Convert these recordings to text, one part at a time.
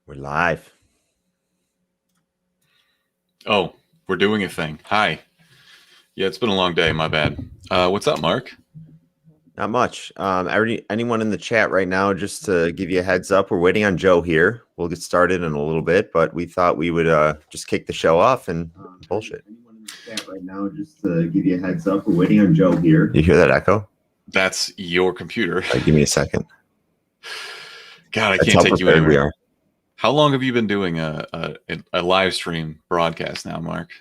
We're live. Oh, we're doing a thing. Hi. Yeah, it's been a long day. My bad. What's up, Mark? Not much. Anyone in the chat right now, just to give you a heads up, we're waiting on Joe here. We'll get started in a little bit, but we thought we would just kick the show off and bullshit. Anyone in the chat right now, just to give you a heads up, we're waiting on Joe here. You hear that echo? That's your computer. Give me a second. God, I can't take you anywhere. How long have you been doing a live stream broadcast now, Mark?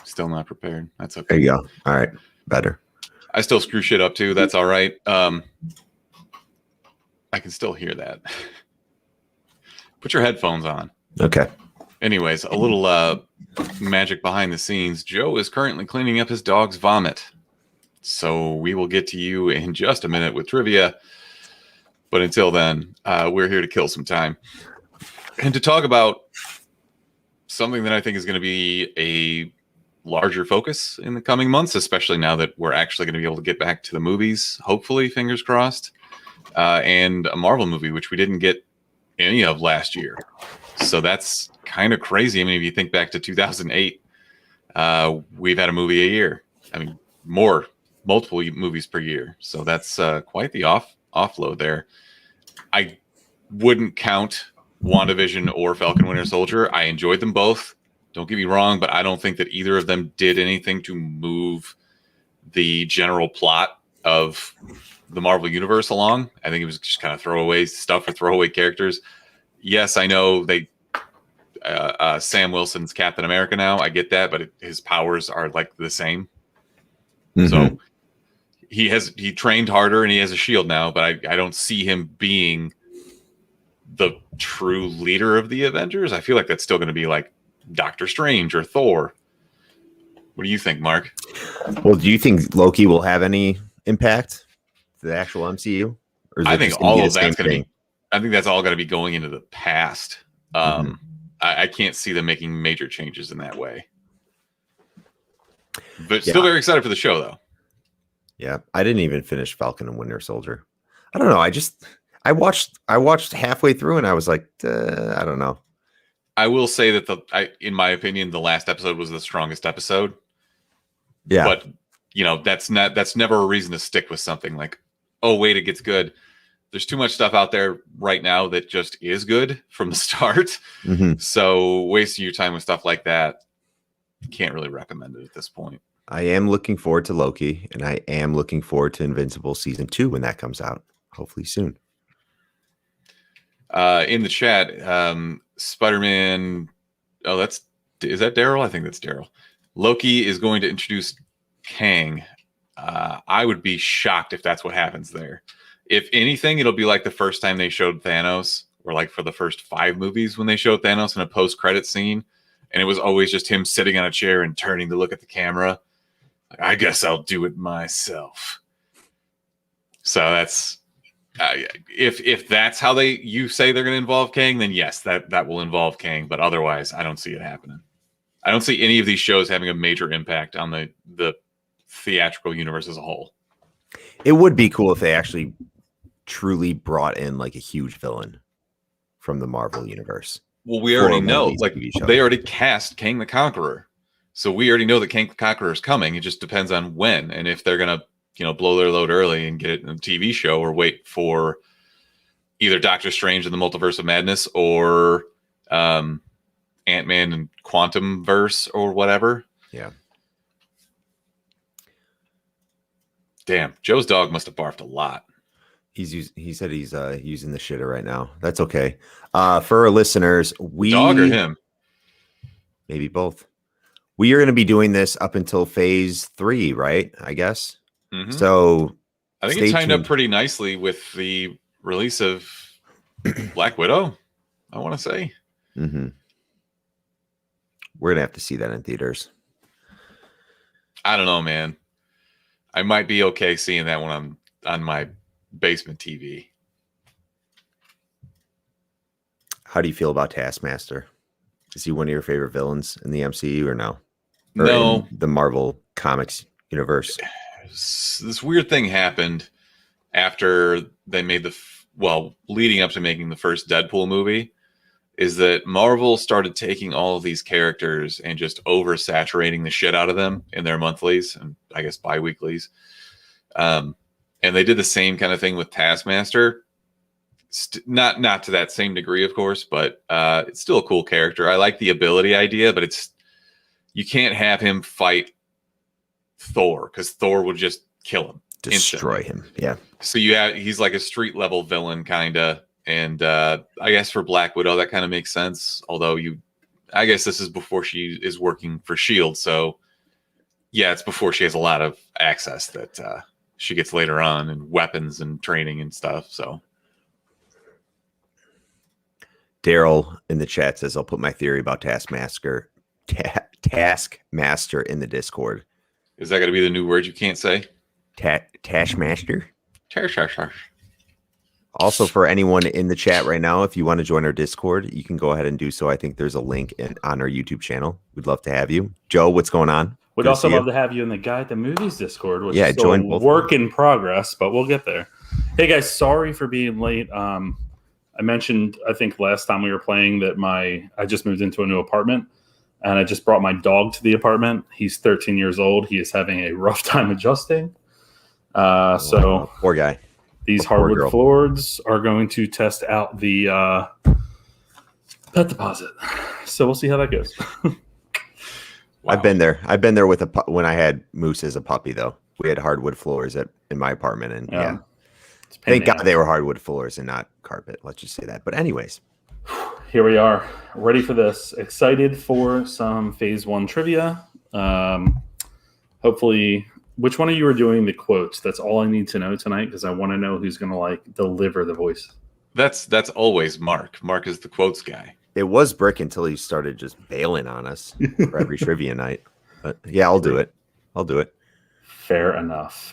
Still not prepared. That's okay. There you go. All right. Better. I still screw shit up too. That's all right. I can still hear that. Put your headphones on. Okay. Anyways, a little magic behind the scenes. Joe is currently cleaning up his dog's vomit. So we will get to you in just a minute with trivia. But until then, we're here to kill some time and to talk about something that I think is going to be a larger focus in the coming months, especially now that we're actually going to be able to get back to the movies, hopefully, fingers crossed, and a Marvel movie, which we didn't get any of last year. So that's kind of crazy. I mean, if you think back to 2008, we've had a movie a year. I mean, multiple movies per year. So that's quite the offload there. I wouldn't count WandaVision or Falcon Winter Soldier. I enjoyed them both. Don't get me wrong, but I don't think that either of them did anything to move the general plot of the Marvel Universe along. I think it was just kind of throwaway stuff for throwaway characters. Yes, I know Sam Wilson's Captain America now. I get that, but his powers are like the same. Mm-hmm. So he trained harder and he has a shield now, but I don't see him being the true leader of the Avengers. I feel like that's still going to be like Doctor Strange or Thor. What do you think, Mark? Well, do you think Loki will have any impact to the actual MCU? Or I think all of that's going to be. I think that's all going to be going into the past. I can't see them making major changes in that way. But still very excited for the show, though. Yeah, I didn't even finish Falcon and Winter Soldier. I don't know. I watched halfway through and I was like, I don't know. I will say that in my opinion, the last episode was the strongest episode. Yeah, but that's never a reason to stick with something. Like, oh wait, it gets good. There's too much stuff out there right now that just is good from the start. Mm-hmm. So wasting your time with stuff like that, can't really recommend it at this point. I am looking forward to Loki, and I am looking forward to Invincible Season 2 when that comes out, hopefully soon. In the chat, Spider-Man. Oh, is that Daryl? I think that's Daryl. Loki is going to introduce Kang. I would be shocked if that's what happens there. If anything, it'll be like the first time they showed Thanos, or like for the first 5 movies when they showed Thanos in a post-credit scene, and it was always just him sitting on a chair and turning to look at the camera. I guess I'll do it myself. So that's if that's how you say they're going to involve Kang, then yes, that will involve Kang. But otherwise, I don't see it happening. I don't see any of these shows having a major impact on the theatrical universe as a whole. It would be cool if they actually truly brought in like a huge villain from the Marvel universe. Well, we already know, like they already cast Kang the Conqueror. So we already know that Kang the Conqueror is coming. It just depends on when and if they're going to, blow their load early and get it in a TV show, or wait for either Doctor Strange in the Multiverse of Madness or Ant-Man and Quantum Verse or whatever. Yeah. Damn, Joe's dog must have barfed a lot. He said he's using the shitter right now. That's okay. For our listeners, dog or him? Maybe both. We are going to be doing this up until phase 3, right? I guess. Mm-hmm. So I think it timed up pretty nicely with the release of Black Widow, I want to say. Mm-hmm. We're going to have to see that in theaters. I don't know, man. I might be okay seeing that when I'm on my basement TV. How do you feel about Taskmaster? Is he one of your favorite villains in the MCU or no? Or no, in the Marvel Comics universe. This weird thing happened after they made leading up to making the first Deadpool movie, is that Marvel started taking all of these characters and just oversaturating the shit out of them in their monthlies and I guess bi-weeklies. And they did the same kind of thing with Taskmaster. Not to that same degree, of course, but it's still a cool character. I like the ability idea, but you can't have him fight Thor because Thor would just kill him, destroy him. Yeah. So he's like a street level villain, kind of. And I guess for Black Widow, that kind of makes sense. Although I guess this is before she is working for S.H.I.E.L.D. So yeah, it's before she has a lot of access that she gets later on, and weapons and training and stuff. So Daryl in the chat says, I'll put my theory about Taskmaster in the Discord. Is that going to be the new word you can't say? Taskmaster? Taskmaster. Also, for anyone in the chat right now, if you want to join our Discord, you can go ahead and do so. I think there's a link on our YouTube channel. We'd love to have you. Joe, what's going on? We'd also love to have you in the Guy at the Movies Discord, which is join still work in progress, but we'll get there. Hey, guys, sorry for being late. I mentioned, I think last time we were playing, that I just moved into a new apartment, and I just brought my dog to the apartment. He's 13 years old. He is having a rough time adjusting. So poor guy. These hardwood floors are going to test out the pet deposit. So we'll see how that goes. Wow. I've been there with when I had Moose as a puppy, though. We had hardwood floors in my apartment, and yeah. Thank God they were hardwood floors and not carpet. Let's just say that. But anyways, here we are, ready for this. Excited for some Phase 1 trivia. Hopefully, which one of you are doing the quotes? That's all I need to know tonight, because I want to know who's going to deliver the voice. That's always Mark. Mark is the quotes guy. It was Brick until he started just bailing on us for every trivia night. But yeah, I'll do it. Fair enough.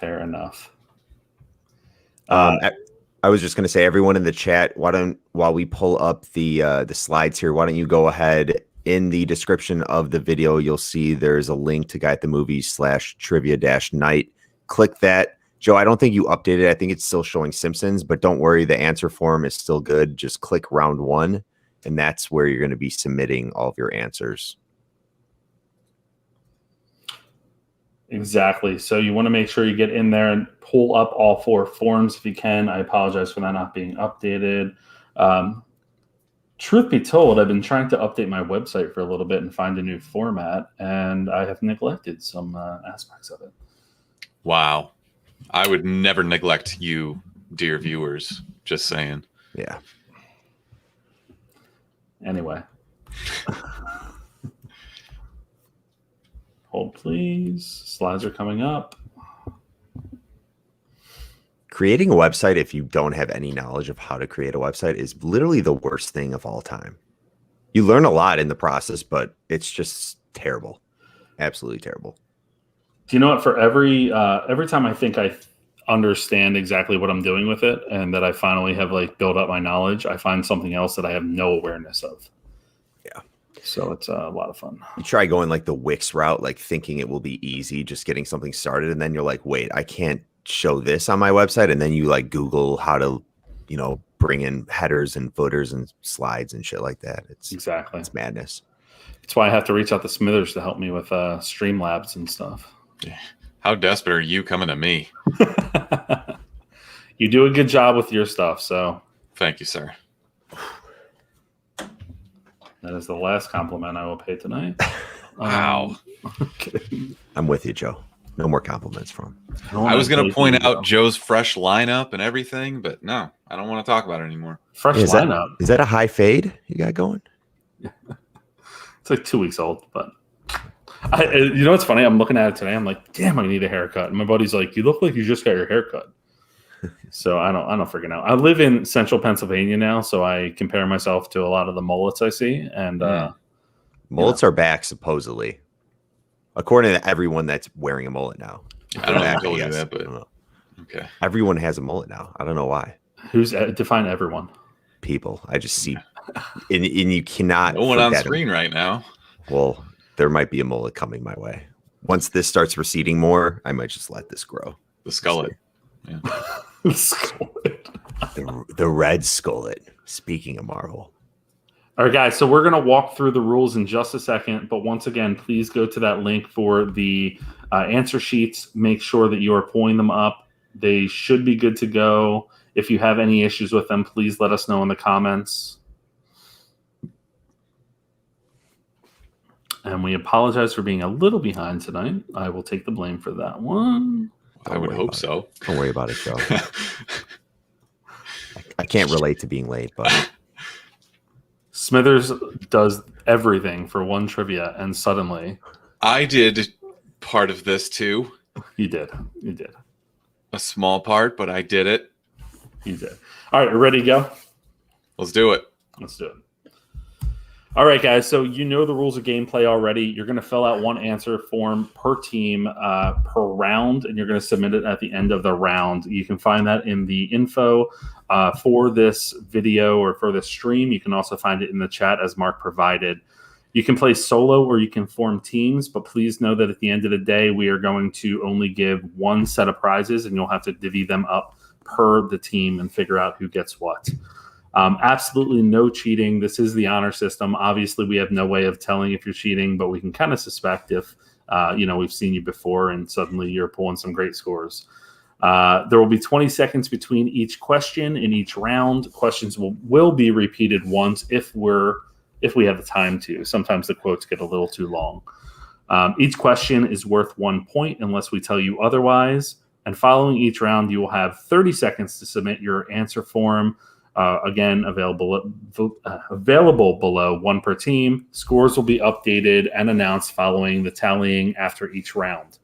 I was just going to say, everyone in the chat, while we pull up the slides here, why don't you go ahead in the description of the video? You'll see there's a link to Guy at the Movies /trivia-night. Click that. Joe, I don't think you updated it. I think it's still showing Simpsons, but don't worry, the answer form is still good. Just click round 1, and that's where you're going to be submitting all of your answers. Exactly. So you want to make sure you get in there and pull up all 4 forms if you can. I apologize for that not being updated. Truth be told, I've been trying to update my website for a little bit and find a new format, and I have neglected some aspects of it. Wow. I would never neglect you, dear viewers. Just saying. Yeah. Anyway. Hold, please. Slides are coming up. Creating a website, if you don't have any knowledge of how to create a website, is literally the worst thing of all time. You learn a lot in the process, but it's just terrible. Absolutely terrible. Do you know what? For every time I think I understand exactly what I'm doing with it, and that I finally have built up my knowledge, I find something else that I have no awareness of. Yeah. So it's a lot of fun. You try going the Wix route, thinking it will be easy, just getting something started, and then you're like, wait, I can't show this on my website. And then you Google how to, bring in headers and footers and slides and shit like that. It's madness. That's why I have to reach out to Smithers to help me with Streamlabs and stuff. How desperate are you coming to me? You do a good job with your stuff, so thank you, sir. That is the last compliment I will pay tonight. Wow. Okay. I'm with you, Joe. No more compliments from him. I was going to point out Joe's fresh lineup and everything, but no, I don't want to talk about it anymore. Fresh lineup? Is that a high fade you got going? It's 2 weeks old, but you know what's funny? I'm looking at it today. I'm like, damn, I need a haircut. And my buddy's like, you look like you just got your haircut. So I don't freaking know. I live in central Pennsylvania now, so I compare myself to a lot of the mullets I see. And mullets are back, supposedly, according to everyone that's wearing a mullet now. I don't know if I told you that, but okay. Everyone has a mullet now. I don't know why. Who's define everyone? People. I just see, and you cannot. No one on screen right now. Well, there might be a mullet coming my way. Once this starts receding more, I might just let this grow. The skullet. Yeah. The the Red Skullet. Speaking of Marvel. All right, guys. So we're going to walk through the rules in just a second. But once again, please go to that link for the answer sheets. Make sure that you are pulling them up. They should be good to go. If you have any issues with them, please let us know in the comments. And we apologize for being a little behind tonight. I will take the blame for that one. I would hope so. Don't worry about it, Joe. I can't relate to being late, but Smithers does everything for one trivia, and suddenly I did part of this too. you did. You did. A small part, but I did it. You did. All right, ready to go? Let's do it. Let's do it. All right, guys. So you know the rules of gameplay already. You're going to fill out one answer form per team per round, and you're going to submit it at the end of the round. You can find that in the info for this video or for this stream. You can also find it in the chat as Mark provided. You can play solo or you can form teams, but please know that at the end of the day, we are going to only give one set of prizes, and you'll have to divvy them up per the team and figure out who gets what. Absolutely no cheating. This is the honor system. Obviously, we have no way of telling if you're cheating, but we can kind of suspect if, we've seen you before and suddenly you're pulling some great scores. There will be 20 seconds between each question in each round. Questions will be repeated once if we have the time to. Sometimes the quotes get a little too long. Each question is worth 1 point unless we tell you otherwise. And following each round, you will have 30 seconds to submit your answer form. Again, available below, one per team. Scores will be updated and announced following the tallying after each round.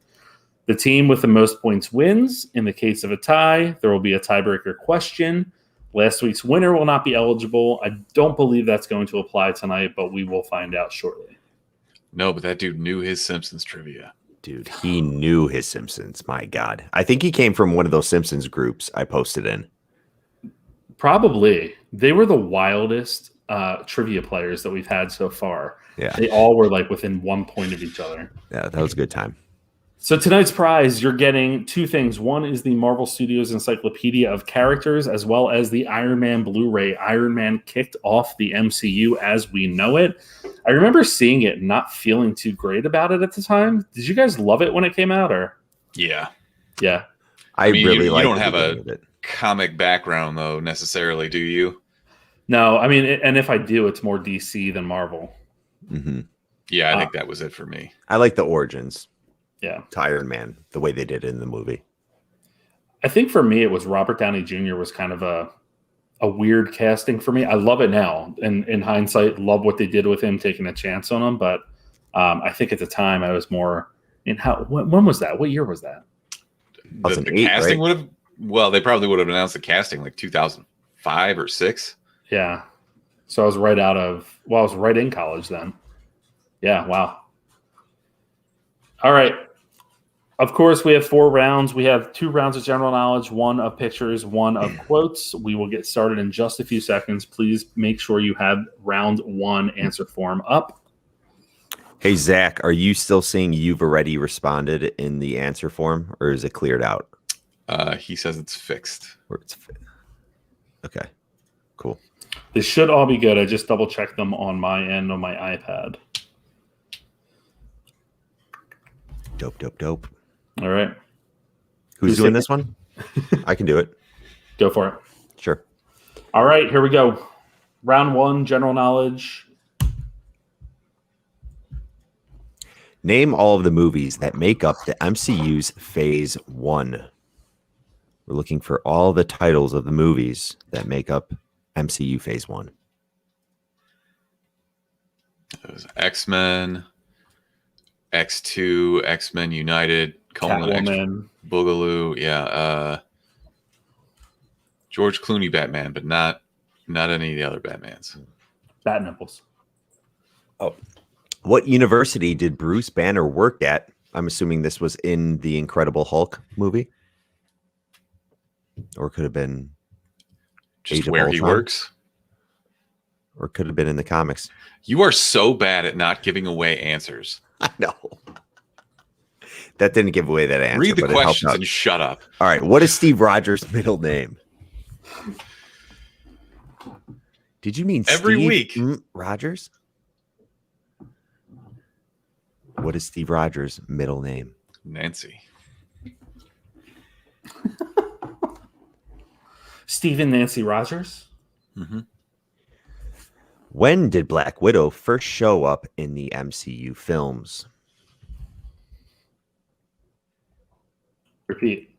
The team with the most points wins. In the case of a tie, there will be a tiebreaker question. Last week's winner will not be eligible. I don't believe that's going to apply tonight, but we will find out shortly. No, but that dude knew his Simpsons trivia. dude, he knew his Simpsons. My God. I think he came from one of those Simpsons groups I posted in. Probably. They were the wildest trivia players that we've had so far. Yeah. They all were like within 1 point of each other. Yeah, that was a good time. So tonight's prize, you're getting two things. One is the Marvel Studios Encyclopedia of Characters, as well as the Iron Man Blu-ray. Iron Man kicked off the MCU as we know it. I remember seeing it and not feeling too great about it at the time. Did you guys love it when it came out? Or Yeah. Yeah. I mean, really like. You don't have a comic background though necessarily, do you? No, I mean, and if I do, it's more DC than Marvel. Mm-hmm. Yeah, I think that was it for me. I like the origins. Yeah. To Iron Man, the way they did it in the movie. I think for me, it was Robert Downey Jr. was kind of a weird casting for me. I love it now. And in hindsight, love what they did with him, taking a chance on him. But I think at the time I was more in when was that? What year was that? The casting would have, they probably would have announced the casting like 2005 or 6. Yeah. So I was I was right in college then. Yeah. Wow. All right. Of course, we have 4 rounds. We have 2 rounds of general knowledge, 1 of pictures, 1 of quotes. We will get started in just a few seconds. Please make sure you have round 1 answer form up. Hey, Zach, are you still seeing you've already responded in the answer form, or is it cleared out? He says it's fixed. Okay, cool. They should all be good. I just double-checked them on my end on my iPad. Dope. All right. Who's doing this one? I can do it. Go for it. Sure. All right, here we go. Round 1, general knowledge. Name all of the movies that make up the MCU's Phase 1. We're looking for all the titles of the movies that make up MCU Phase 1. It was X-Men, X2, X-Men United, Catwoman, Boogaloo, yeah. George Clooney Batman, but not any of the other Batmans. Bat nipples. Oh. What university did Bruce Banner work at? I'm assuming this was in the Incredible Hulk movie. Or could have been just where he works. Or could have been in the comics. You are so bad at not giving away answers. I know. That didn't give away that answer. Read the questions and shut up. All right. What is Steve Rogers' middle name? Did you mean Every Steve week. Rogers? What is Steve Rogers' middle name? Nancy. Stephen Nancy Rogers. Mm-hmm. When did Black Widow first show up in the MCU films? Repeat.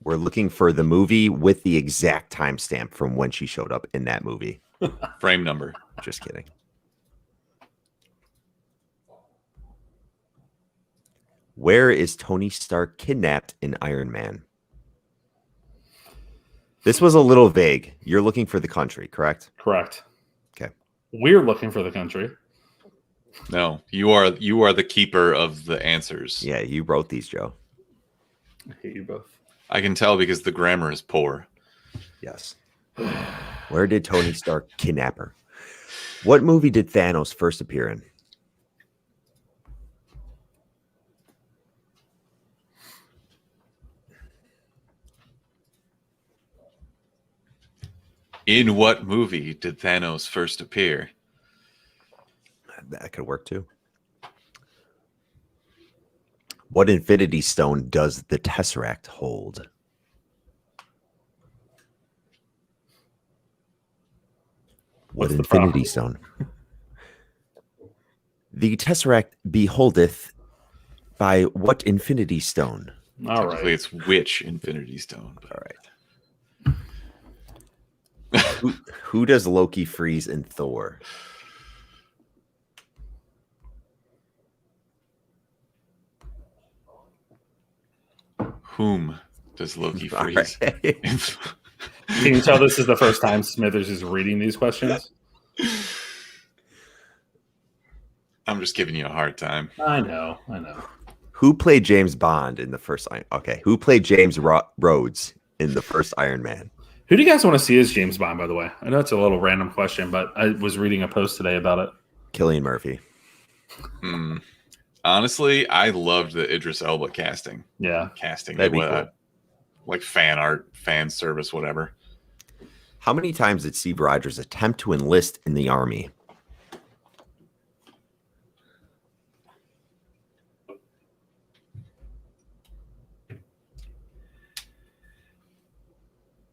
We're looking for the movie with the exact timestamp from when she showed up in that movie. Frame number. Just kidding. Where is Tony Stark kidnapped in Iron Man? This was a little vague. You're looking for the country, correct? Correct. Okay. We're looking for the country. No, you are the keeper of the answers. Yeah, you wrote these, Joe. I hate you both. I can tell because the grammar is poor. Yes. Where did Tony Stark kidnap her? What movie did Thanos first appear in? In what movie did Thanos first appear? That could work too. What Infinity Stone does the Tesseract hold? What What's the Infinity problem? Stone? The Tesseract beholdeth by what Infinity Stone? All Technically, right. it's which Infinity Stone. All right. who does Loki freeze in Thor? Whom does Loki All freeze? right. Can you tell this is the first time Smithers is reading these questions? I'm just giving you a hard time. I know. Who played James Bond in the first Iron? Okay, who played James Rhodes in the first Iron Man? Who do you guys want to see as James Bond, by the way? I know it's a little random question, but I was reading a post today about it. Cillian Murphy. Honestly, I loved the Idris Elba casting. Yeah. That'd be cool. Like fan art, fan service, whatever. How many times did Steve Rogers attempt to enlist in the army?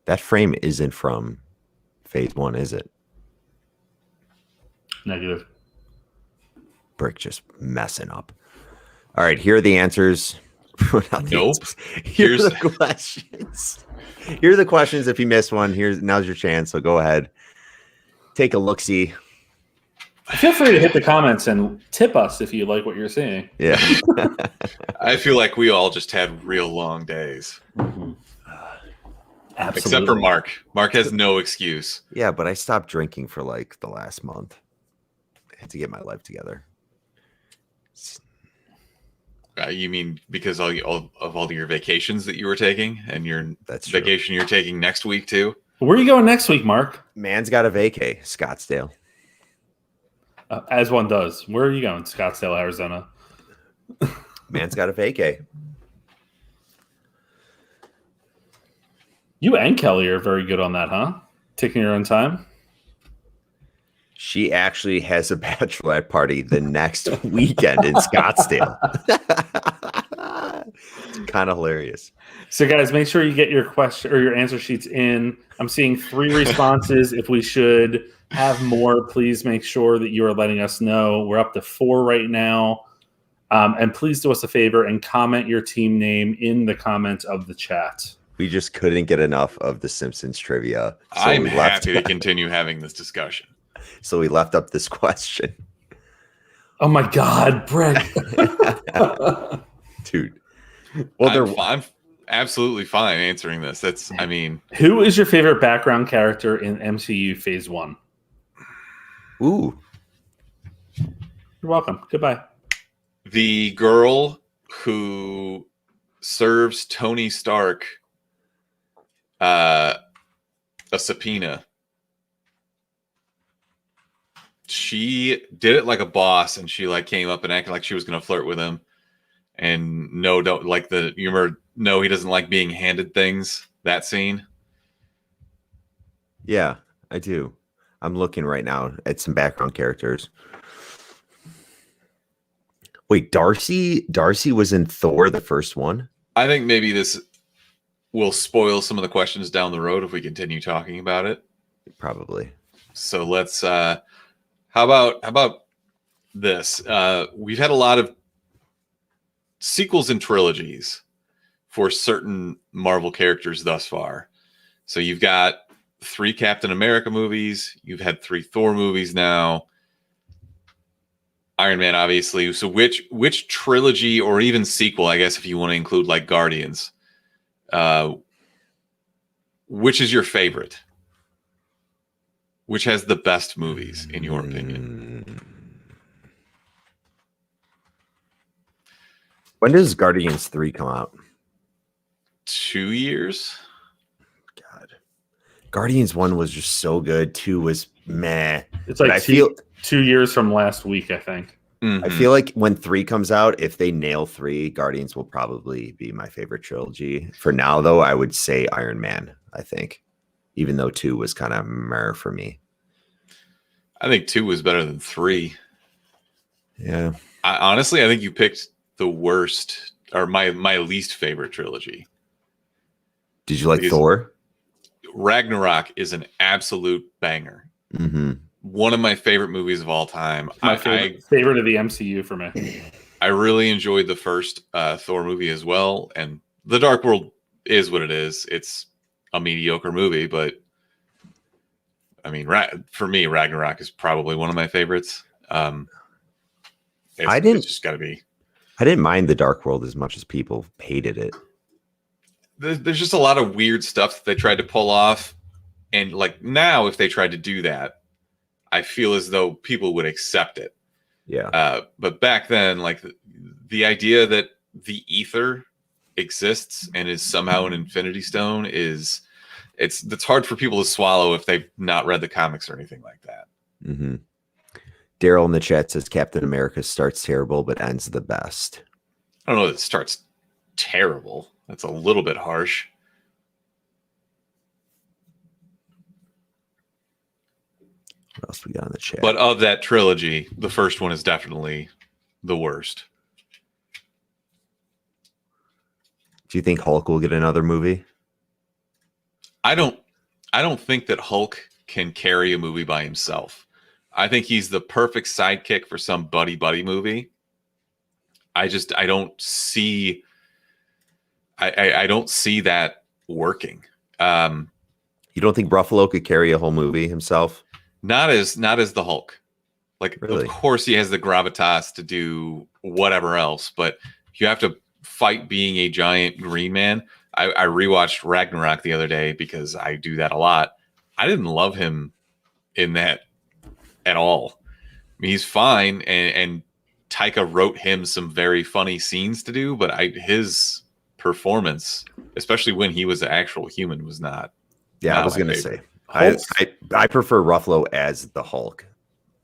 That frame isn't from Phase 1, is it? Negative. Brick just messing up. All right, here are the answers. Not the Nope. answers. Here are the questions. Here are the questions. If you missed one, now's your chance. So go ahead. Take a look-see. Feel free to hit the comments and tip us if you like what you're seeing. Yeah. I feel like we all just had real long days. Absolutely. Except for Mark. Mark has no excuse. Yeah, but I stopped drinking for like the last month. I had to get my life together. You mean because all your vacations that you were taking and your That's true. vacation you're taking next week too? Where are you going next week, Mark? Man's got a vacay, Scottsdale. As one does. Where are you going? Scottsdale, Arizona. Man's got a vacay. You and Kelly are very good on that, huh? Taking your own time. She actually has a bachelorette party the next weekend in Scottsdale. It's kind of hilarious. So, guys, make sure you get your question or your answer sheets in. I'm seeing 3 responses. If we should have more, please make sure that you are letting us know. We're up to 4 right now. And please do us a favor and comment your team name in the comments of the chat. We just couldn't get enough of the Simpsons trivia. So I'm we left- happy to continue having this discussion. So we left up this question. Oh, my God, Brick. Dude. Well, I'm absolutely fine answering this. I mean, Who is your favorite background character in MCU Phase 1? ooh. You're welcome. Goodbye. the girl who serves Tony Stark a subpoena. She did it like a boss, and she like came up and acted like she was going to flirt with him. And no, don't like the humor. No, he doesn't like being handed things. That scene. Yeah, I do. I'm looking right now at some background characters. Wait, Darcy was in Thor, the first one? I think maybe this will spoil some of the questions down the road if we continue talking about it. Probably. So let's how about this? We've had a lot of sequels and trilogies for certain Marvel characters thus far. So you've got 3 Captain America movies, you've had 3 Thor movies now, Iron Man, obviously. So which trilogy or even sequel, I guess, if you want to include like Guardians, which is your favorite? Which has the best movies, in your opinion? When does Guardians 3 come out? 2 years? God. Guardians 1 was just so good. 2 was meh. It's But like I feel 2 years from last week, I think. Mhm. I feel like when 3 comes out, if they nail 3, Guardians will probably be my favorite trilogy. For now, though, I would say Iron Man, I think. Even though 2 was kind of meh for me. I think 2 was better than 3. Yeah. Honestly, I think you picked the worst, or my least favorite trilogy. Did you like Because Thor? Ragnarok is an absolute banger. Mm-hmm. One of my favorite movies of all time. My favorite of the MCU for me. I really enjoyed the first Thor movie as well. And The Dark World is what it is. It's a mediocre movie, but I mean, for me, Ragnarok is probably one of my favorites. It's just got to be. I didn't mind The Dark World as much as people hated it. There's just a lot of weird stuff that they tried to pull off. And like now, if they tried to do that, I feel as though people would accept it. Yeah. But back then, like the idea that the ether exists and is somehow an Infinity Stone that's hard for people to swallow if they've not read the comics or anything like that. Mm-hmm. Daryl in the chat says Captain America starts terrible but ends the best. I don't know that it starts terrible. That's a little bit harsh. What else we got in the chat? But of that trilogy, the first one is definitely the worst. Do you think Hulk will get another movie? I don't think that Hulk can carry a movie by himself. I think he's the perfect sidekick for some buddy movie. I don't see I don't see that working. You don't think Ruffalo could carry a whole movie himself? Not as the Hulk. Like, Really? Of course he has the gravitas to do whatever else, but you have to fight being a giant green man. I rewatched Ragnarok the other day because I do that a lot. I didn't love him in that at all. I mean, he's fine, and Taika wrote him some very funny scenes to do, but his performance, especially when he was an actual human, was not. Yeah, not I was my going to favorite. say. I prefer Ruffalo as the Hulk.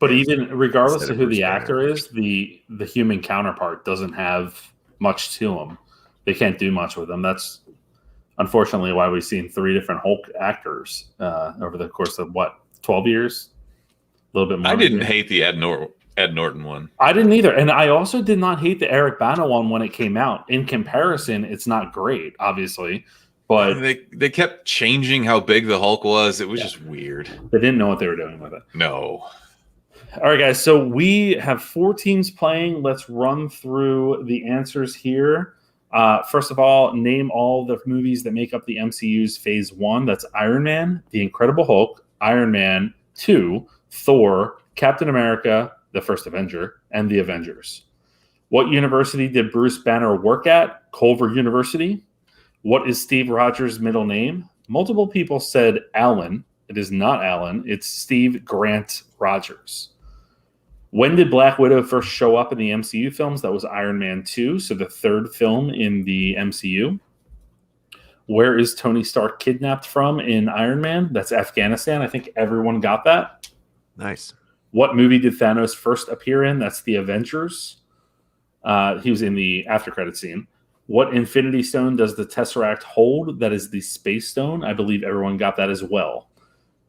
But even regardless Instead of of who the Bruce actor Banner. is, the human counterpart doesn't have much to him. They can't do much with him. That's unfortunately why we've seen 3 different Hulk actors over the course of 12 years, a little bit more. I didn't hate the Ed Norton one. I didn't either, and I also did not hate the Eric Bana one when it came out. In comparison, it's not great, obviously, but They kept changing how big the Hulk was. It was just weird. they didn't know what they were doing with it. No. All right, guys. So we have 4 teams playing. Let's run through the answers here. First of all, name all the movies that make up the MCU's Phase 1. That's Iron Man, The Incredible Hulk, Iron Man 2, Thor, Captain America, The First Avenger, and The Avengers. What university did Bruce Banner work at? Culver University. What is Steve Rogers' middle name? Multiple people said Allen. It is not Allen. It's Steve Grant Rogers. When did Black Widow first show up in the MCU films? That was Iron Man 2, so the 3rd film in the MCU. Where is Tony Stark kidnapped from in Iron Man? That's Afghanistan. I think everyone got that. Nice. What movie did Thanos first appear in? That's The Avengers. He was in the after credit scene. What Infinity Stone does the Tesseract hold? That is the Space Stone. I believe everyone got that as well.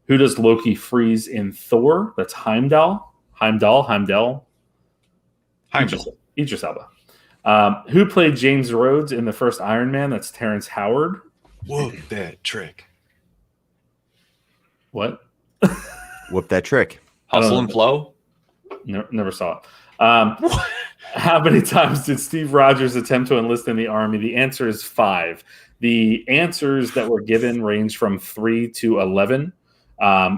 Who does Loki freeze in Thor? That's Heimdall. Heimdall. Idris Elba. Who played James Rhodes in the first Iron Man? That's Terrence Howard. Whoa, that trick. What? Whoop that trick. Hustle and Flow? Never saw it. How many times did Steve Rogers attempt to enlist in the Army? The answer is 5. The answers that were given range from 3 to 11.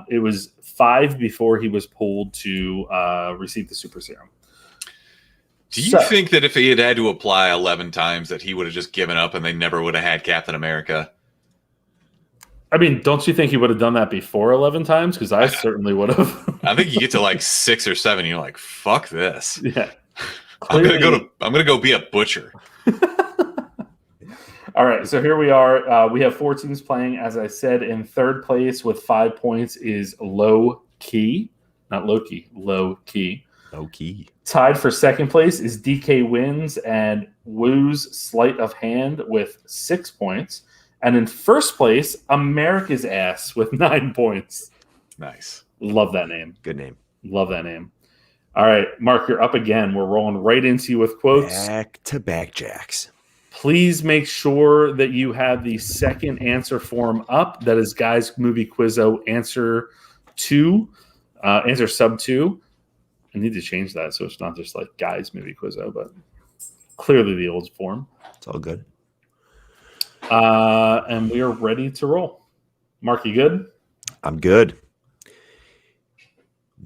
It was 5 before he was pulled to receive the super serum. Do you think that if he had to apply 11 times that he would have just given up and they never would have had Captain America? I mean, don't you think he would have done that before 11 times? Because I certainly would have. I think you get to like 6 or 7, and you're like, "Fuck this! Yeah, I'm gonna go be a butcher." All right, so here we are. We have 4 teams playing. As I said, in third place with 5 points is Low Key, not Loki. Low Key. Low Key. Tied for second place is DK Wins and Woo's Sleight of Hand with 6 points. And in first place, America's Ass with 9 points. Nice. Love that name. Good name. Love that name. All right, Mark, you're up again. We're rolling right into you with quotes. Back to back jacks. Please make sure that you have the second answer form up. That is Guys Movie Quizzo answer 2, answer sub 2. I need to change that so it's not just like Guys Movie Quizzo, but clearly the old form. It's all good. And we are ready to roll. Mark, you good? I'm good.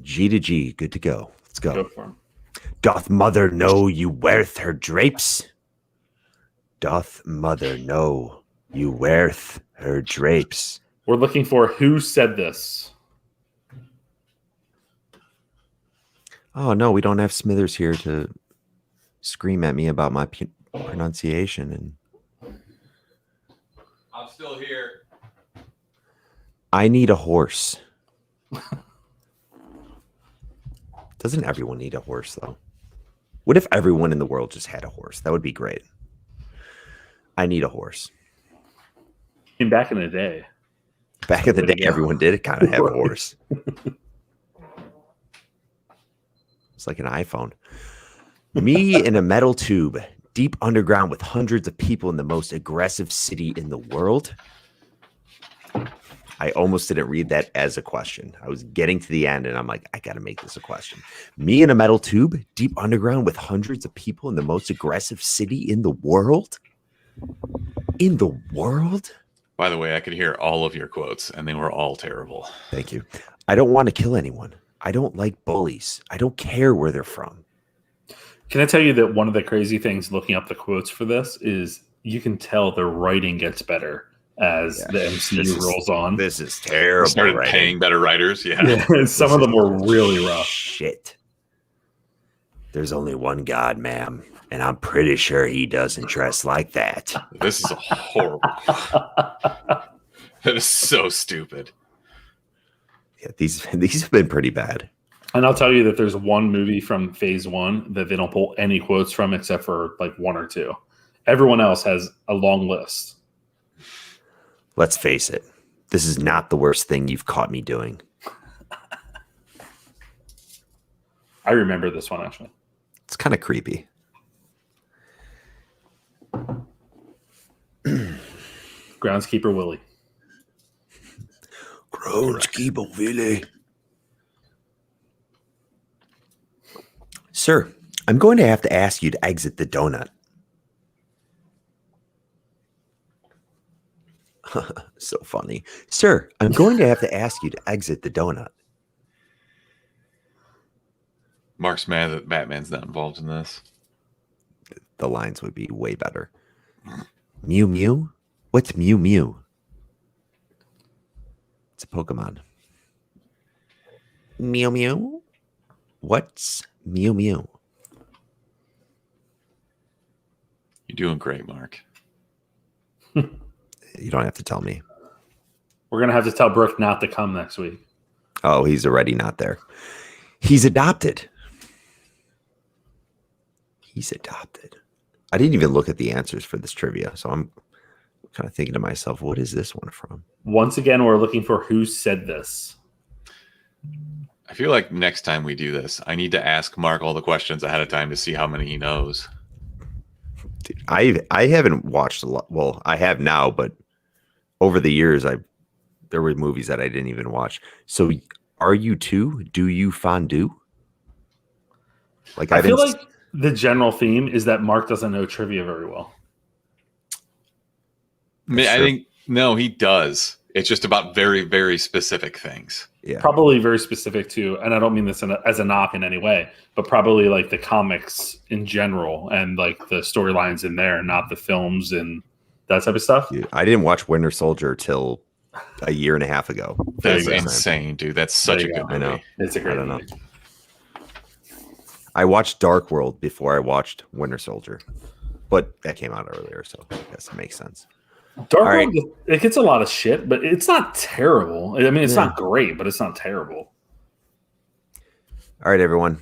G to G, good to go. Let's go. Go for him. Doth mother know you weareth her drapes? Doth mother know you weareth her drapes? We're looking for who said this. Oh, no, we don't have Smithers here to scream at me about my pronunciation. And I'm still here. I need a horse. Doesn't everyone need a horse, though? What if everyone in the world just had a horse? That would be great. I need a horse. And back in the day. Back in the day, everyone did kind of have a horse. It's like an iPhone. Me in a metal tube, deep underground with hundreds of people in the most aggressive city in the world. I almost didn't read that as a question. I was getting to the end and I'm like, I got to make this a question. Me in a metal tube, deep underground with hundreds of people in the most aggressive city in the world? In the world? By the way, I could hear all of your quotes, and they were all terrible. Thank you. I don't want to kill anyone. I don't like bullies. I don't care where they're from. Can I tell you that one of the crazy things looking up the quotes for this is you can tell the writing gets better as the MCU rolls on. This is terrible. Started paying better writers. Yeah. Some of them were really rough. Shit. There's only one God, ma'am, and I'm pretty sure he doesn't dress like that. This is a horrible. That is so stupid. Yeah, these have been pretty bad. And I'll tell you that there's one movie from Phase 1 that they don't pull any quotes from except for like 1 or 2. Everyone else has a long list. Let's face it. This is not the worst thing you've caught me doing. I remember this one, actually. It's kind of creepy. Groundskeeper Willie. Groundskeeper Willie. Sir, I'm going to have to ask you to exit the donut. So funny. Sir, I'm going to have to ask you to exit the donut. Mark's mad that Batman's not involved in this. The lines would be way better. Mew Mew? What's Mew Mew? It's a Pokemon. Mew Mew? What's Mew Mew? You're doing great, Mark. You don't have to tell me. We're going to have to tell Brooke not to come next week. Oh, he's already not there. He's adopted. He's adopted. I didn't even look at the answers for this trivia, so kind of thinking to myself, what is this one from? Once again, we're looking for who said this. I feel like next time we do this, I need to ask Mark all the questions ahead of time to see how many he knows. Dude, I haven't watched a lot. Well, I have now, but over the years, there were movies that I didn't even watch. So, are you too? Do you fondue? Like I feel like the general theme is that Mark doesn't know trivia very well. I think no, he does. It's just about very, very specific things. Yeah, probably very specific to, and I don't mean this as a knock in any way, but probably like the comics in general and like the storylines in there, not the films and that type of stuff. Dude, I didn't watch Winter Soldier till a year and a half ago. That's insane, dude. That's such a good movie. I know. It's a great movie. I watched Dark World before I watched Winter Soldier, but that came out earlier, so I guess it makes sense. Dark World, it gets a lot of shit, but it's not terrible. I mean, it's not great, but it's not terrible. All right, everyone.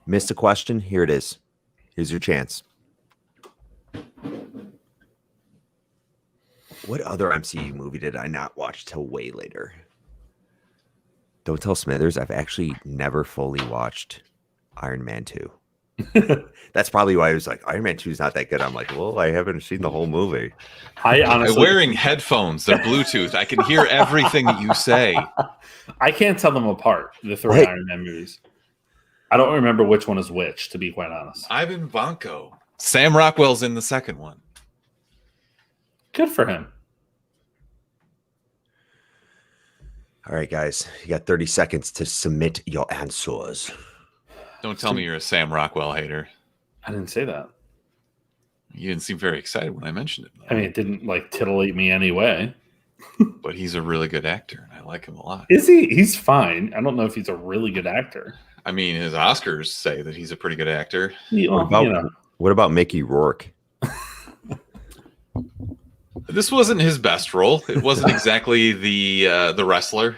Missed a question? Here it is. Here's your chance. What other MCU movie did I not watch till way later? Don't tell Smithers, I've actually never fully watched Iron Man 2. That's probably why I was like, Iron Man 2 is not that good. I'm like, well, I haven't seen the whole movie. I'm wearing headphones. They're Bluetooth. I can hear everything that you say. I can't tell them apart, the three Iron Man movies. I don't remember which one is which, to be quite honest. Ivan Vanko. Sam Rockwell's in the second one. Good for him. All right, guys. You got 30 seconds to submit your answers. Don't tell me you're a Sam Rockwell hater. I didn't say that. You didn't seem very excited when I mentioned it. I mean, it didn't like titillate me anyway. But he's a really good actor, and I like him a lot. Is he? He's fine. I don't know if he's a really good actor. I mean, his Oscars say that he's a pretty good actor. What about Mickey Rourke? This wasn't his best role. It wasn't exactly the wrestler.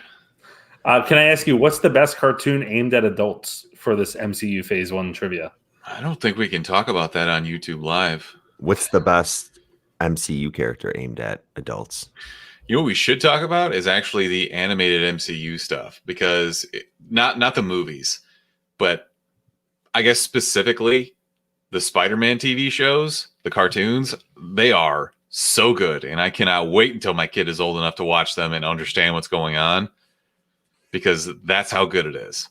Can I ask you, what's the best cartoon aimed at adults for this MCU Phase 1 trivia? I don't think we can talk about that on YouTube Live. What's the best MCU character aimed at adults? You know what we should talk about is actually the animated MCU stuff, because not the movies, but I guess specifically the Spider-Man TV shows, the cartoons, they are so good. And I cannot wait until my kid is old enough to watch them and understand what's going on, because that's how good it is.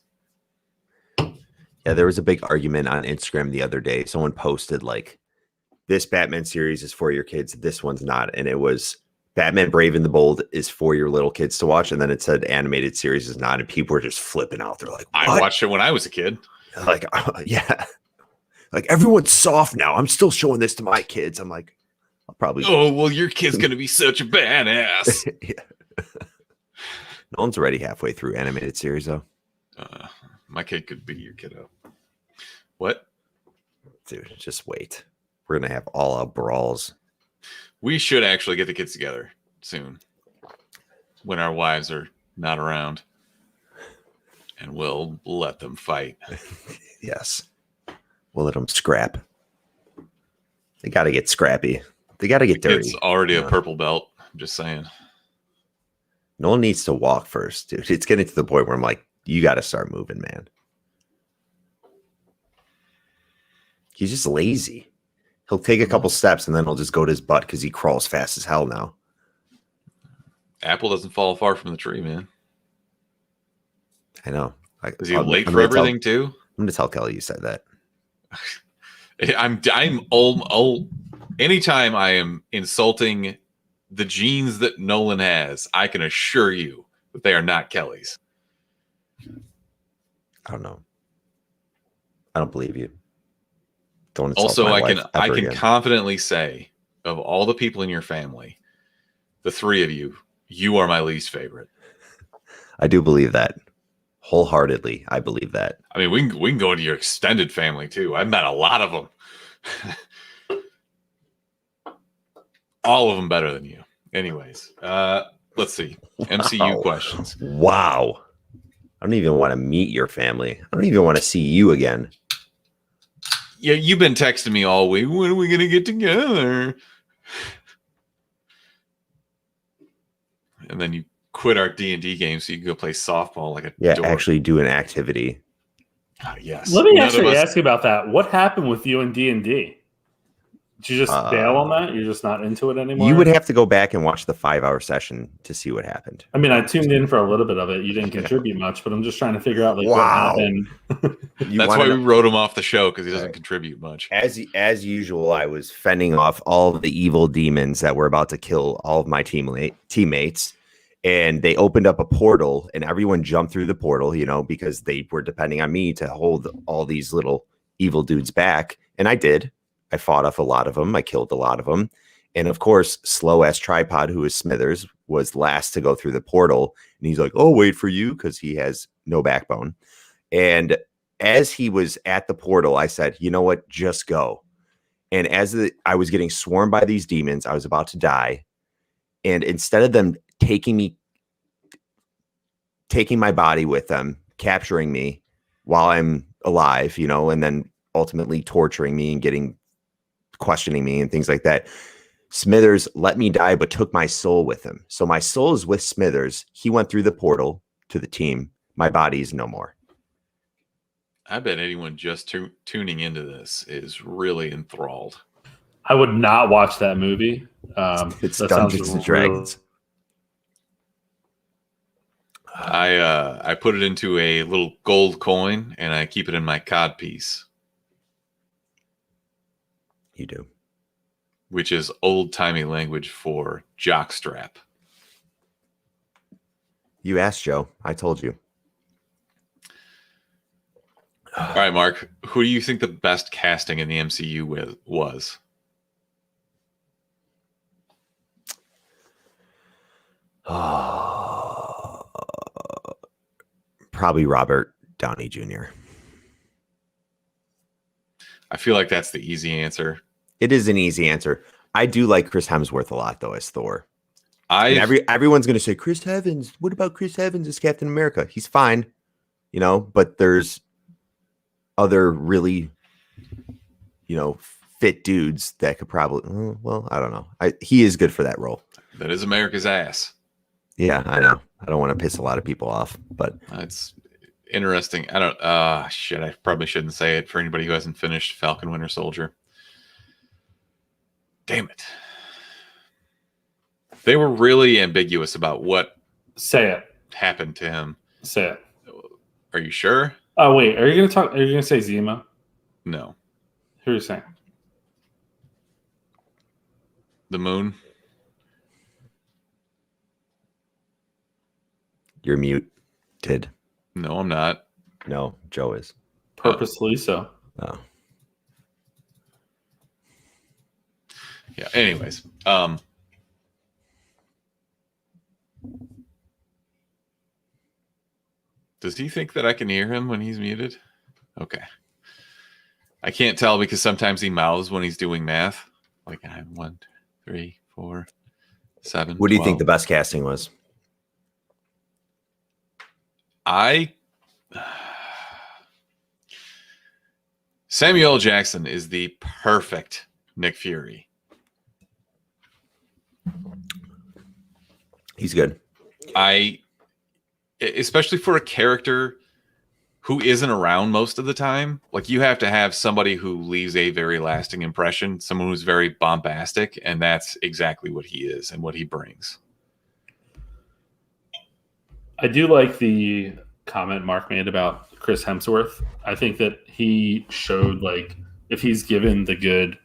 Yeah, there was a big argument on Instagram the other day. Someone posted like, this Batman series is for your kids, this one's not. And it was Batman Brave and the Bold is for your little kids to watch. And then it said animated series is not. And people were just flipping out. They're like, what? I watched it when I was a kid. Like, yeah. Like, everyone's soft now. I'm still showing this to my kids. I'm like, I'll probably. Oh, well, your kid's going to be such a badass. Yeah. No one's already halfway through animated series, though. My kid could be your kiddo. What? Dude, just wait. We're going to have all out brawls. We should actually get the kids together soon when our wives are not around. And we'll let them fight. Yes. We'll let them scrap. They got to get scrappy. They got to get dirty. It's already a purple belt. I'm just saying. No one needs to walk first, dude. It's getting to the point where I'm like, you got to start moving, man. He's just lazy. He'll take a couple steps and then he'll just go to his butt because he crawls fast as hell now. Apple doesn't fall far from the tree, man. I know. Is he late for everything too? I'm going to tell Kelly you said that. I'm old. Anytime I am insulting the genes that Nolan has, I can assure you that they are not Kelly's. I don't know. I don't believe you. Don't also, I can confidently say, of all the people in your family, the three of you, you are my least favorite. I do believe that. Wholeheartedly, I believe that. I mean, we can go into your extended family too. I've met a lot of them. All of them better than you. Anyways, let's see. MCU questions. Wow. I don't even want to meet your family. I don't even want to see you again. Yeah, you've been texting me all week. When are we going to get together? and then you quit our D&D game so you can go play softball like a dork. Actually do an activity. Yes. Let me actually ask you about that. What happened with you in D&D? Did you just bail on that? You're just not into it anymore? You would have to go back and watch the 5-hour session to see what happened. I mean, I tuned in for a little bit of it. You didn't contribute much, but I'm just trying to figure out what happened. That's why we wrote him off the show, because he doesn't contribute much. As usual, I was fending off all of the evil demons that were about to kill all of my teammates. And they opened up a portal, and everyone jumped through the portal, because they were depending on me to hold all these little evil dudes back. And I did. I fought off a lot of them. I killed a lot of them. And of course, slow ass Tripod, who is Smithers, was last to go through the portal. And he's like, "Oh, wait for you," because he has no backbone. And as he was at the portal, I said, "You know what? Just go." And as I was getting swarmed by these demons, I was about to die. And instead of them taking my body with them, capturing me while I'm alive, and then ultimately torturing me and questioning me and things like that, Smithers let me die, but took my soul with him. So my soul is with Smithers. He went through the portal to the team. My body is no more. I bet anyone just tuning into this is really enthralled. I would not watch that movie. It's Dungeons and Dragons. I put it into a little gold coin, and I keep it in my cod piece. You do. Which is old-timey language for jockstrap. You asked, Joe. I told you. All right, Mark. Who do you think the best casting in the MCU was? Probably Robert Downey Jr. I feel like that's the easy answer. It is an easy answer. I do like Chris Hemsworth a lot, though, as Thor. Everyone's going to say, Chris Evans. What about Chris Evans as Captain America? He's fine, but there's other really, fit dudes that could probably, I don't know. He is good for that role. That is America's ass. Yeah, I know. I don't want to piss a lot of people off, but it's interesting. I probably shouldn't say it for anybody who hasn't finished Falcon Winter Soldier. Damn it. They were really ambiguous about what happened to him. Say it. Are you sure? Oh, wait. Are you going to say Zemo? No. Who are you saying? The moon. You're muted. No, I'm not. No, Joe is. Purposely so. Oh. Yeah, anyways. Does he think that I can hear him when he's muted? Okay. I can't tell because sometimes he mouths when he's doing math. Like I have 1, 2, 3, 4, 7. What do you think the best casting was? Samuel L. Jackson is the perfect Nick Fury. He's good. Especially for a character who isn't around most of the time, like you have to have somebody who leaves a very lasting impression, someone who's very bombastic, and that's exactly what he is and what he brings. I do like the comment Mark made about Chris Hemsworth. I think that he showed, like, if he's given the good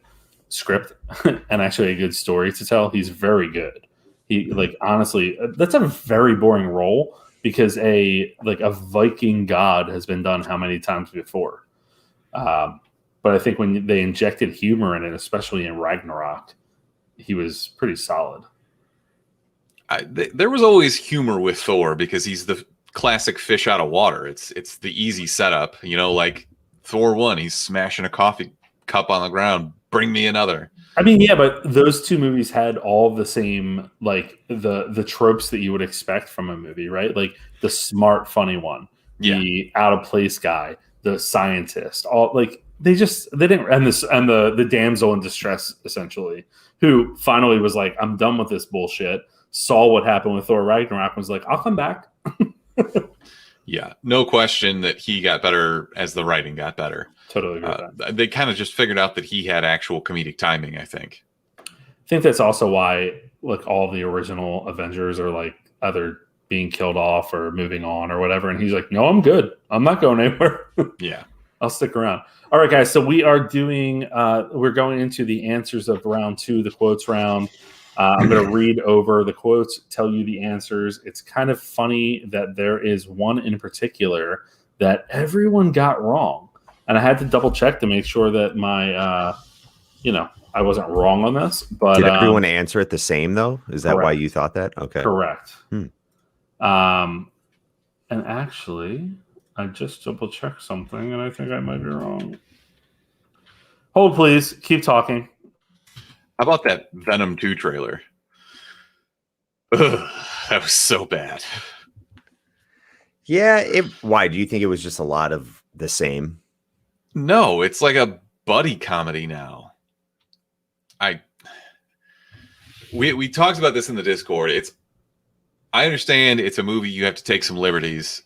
script and actually a good story to tell, he's very good. He, like, honestly, that's a very boring role because a Viking god has been done how many times before. But I think when they injected humor in it, especially in Ragnarok, he was pretty solid. There was always humor with Thor because he's the classic fish out of water. It's the easy setup, like Thor 1, he's smashing a coffee cup on the ground. Bring me another. I mean, yeah, but those two movies had all the same, like the tropes that you would expect from a movie, right? Like the smart, funny one, the out of place guy, the scientist, all like they didn't, and the damsel in distress essentially, who finally was like, I'm done with this bullshit. saw what happened with Thor Ragnarok and was like, I'll come back. Yeah, no question that he got better as the writing got better. Totally agree with that. They kind of just figured out that he had actual comedic timing, I think. I think that's also why like all the original Avengers are like either being killed off or moving on or whatever. And he's like, no, I'm good. I'm not going anywhere. Yeah. I'll stick around. All right, guys. So we are doing, we're going into the answers of round 2, the quotes round. I'm going to read over the quotes, tell you the answers. It's kind of funny that there is one in particular that everyone got wrong. And I had to double check to make sure that my, I wasn't wrong on this. But did everyone answer it the same, though? Is that correct. why you thought that? Okay. Correct. And actually, I just double checked something, and I think I might be wrong. Hold, please. Keep talking. How about that Venom 2 trailer? Ugh, that was so bad. Yeah. Why? Do you think it was just a lot of the same? No, it's like a buddy comedy now. We talked about this in the Discord. I understand it's a movie, you have to take some liberties,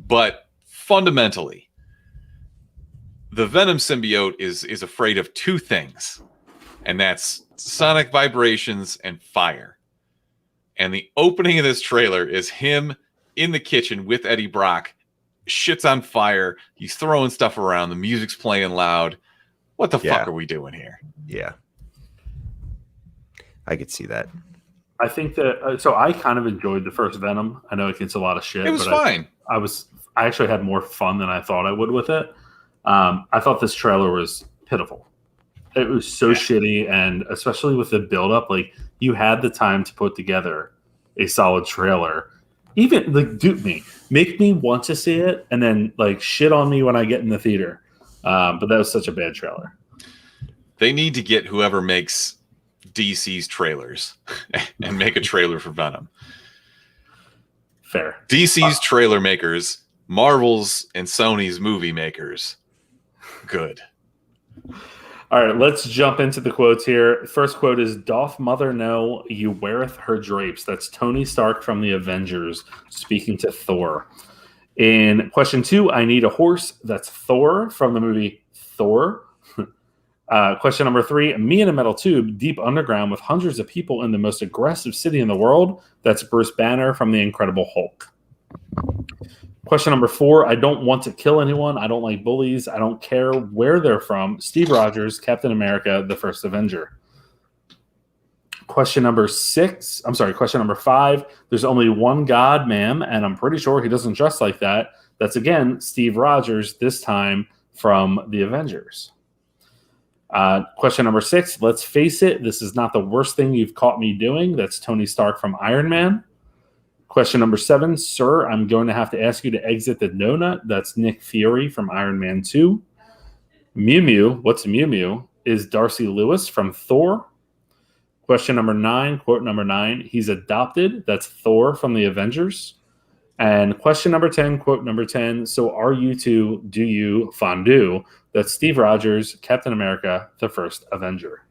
but fundamentally, the Venom symbiote is afraid of 2 things. And that's sonic vibrations and fire. And the opening of this trailer is him in the kitchen with Eddie Brock. Shit's on fire. He's throwing stuff around. The music's playing loud. What the fuck are we doing here? Yeah. I could see that. I think that, so I kind of enjoyed the first Venom. I know it gets a lot of shit. It was fine. I actually had more fun than I thought I would with it. I thought this trailer was pitiful. It was so shitty, and especially with the build-up, like you had the time to put together a solid trailer. Even like dupe me, make me want to see it, and then like shit on me when I get in the theater. But that was such a bad trailer. They need to get whoever makes DC's trailers and make a trailer for Venom. Fair. DC's trailer makers, Marvel's and Sony's movie makers. Good. All right, let's jump into the quotes here. First quote is, "Doth mother know you weareth her drapes?" That's Tony Stark from the Avengers speaking to Thor. In question 2, "I need a horse." That's Thor from the movie Thor. Question number 3, "Me in a metal tube deep underground with hundreds of people in the most aggressive city in the world." That's Bruce Banner from the Incredible Hulk. Question number 4, "I don't want to kill anyone. I don't like bullies. I don't care where they're from." Steve Rogers, Captain America, the First Avenger. Question number 5, "There's only one God, ma'am, and I'm pretty sure he doesn't dress like that." That's again Steve Rogers, this time from the Avengers. Question number 6, "Let's face it, this is not the worst thing you've caught me doing." That's Tony Stark from Iron Man. Question number 7, "Sir, I'm going to have to ask you to exit the donut." That's Nick Fury from Iron Man 2. Mew Mew, what's Mew Mew? Is Darcy Lewis from Thor. Question number 9, quote number 9, "He's adopted." That's Thor from the Avengers. And question number 10, quote number 10, "So are you two, do you fondue?" That's Steve Rogers, Captain America, the First Avenger.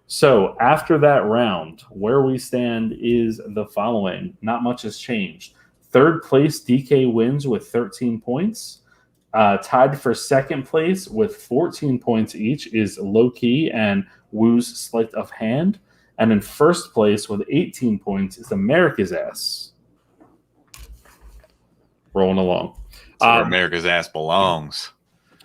So after that round, where we stand is the following. Not much has changed. Third place, DK wins with 13 points. Tied for second place with 14 points each is Low Key and Woo's Sleight of Hand. And in first place with 18 points is America's Ass. Rolling along. That's where America's Ass belongs.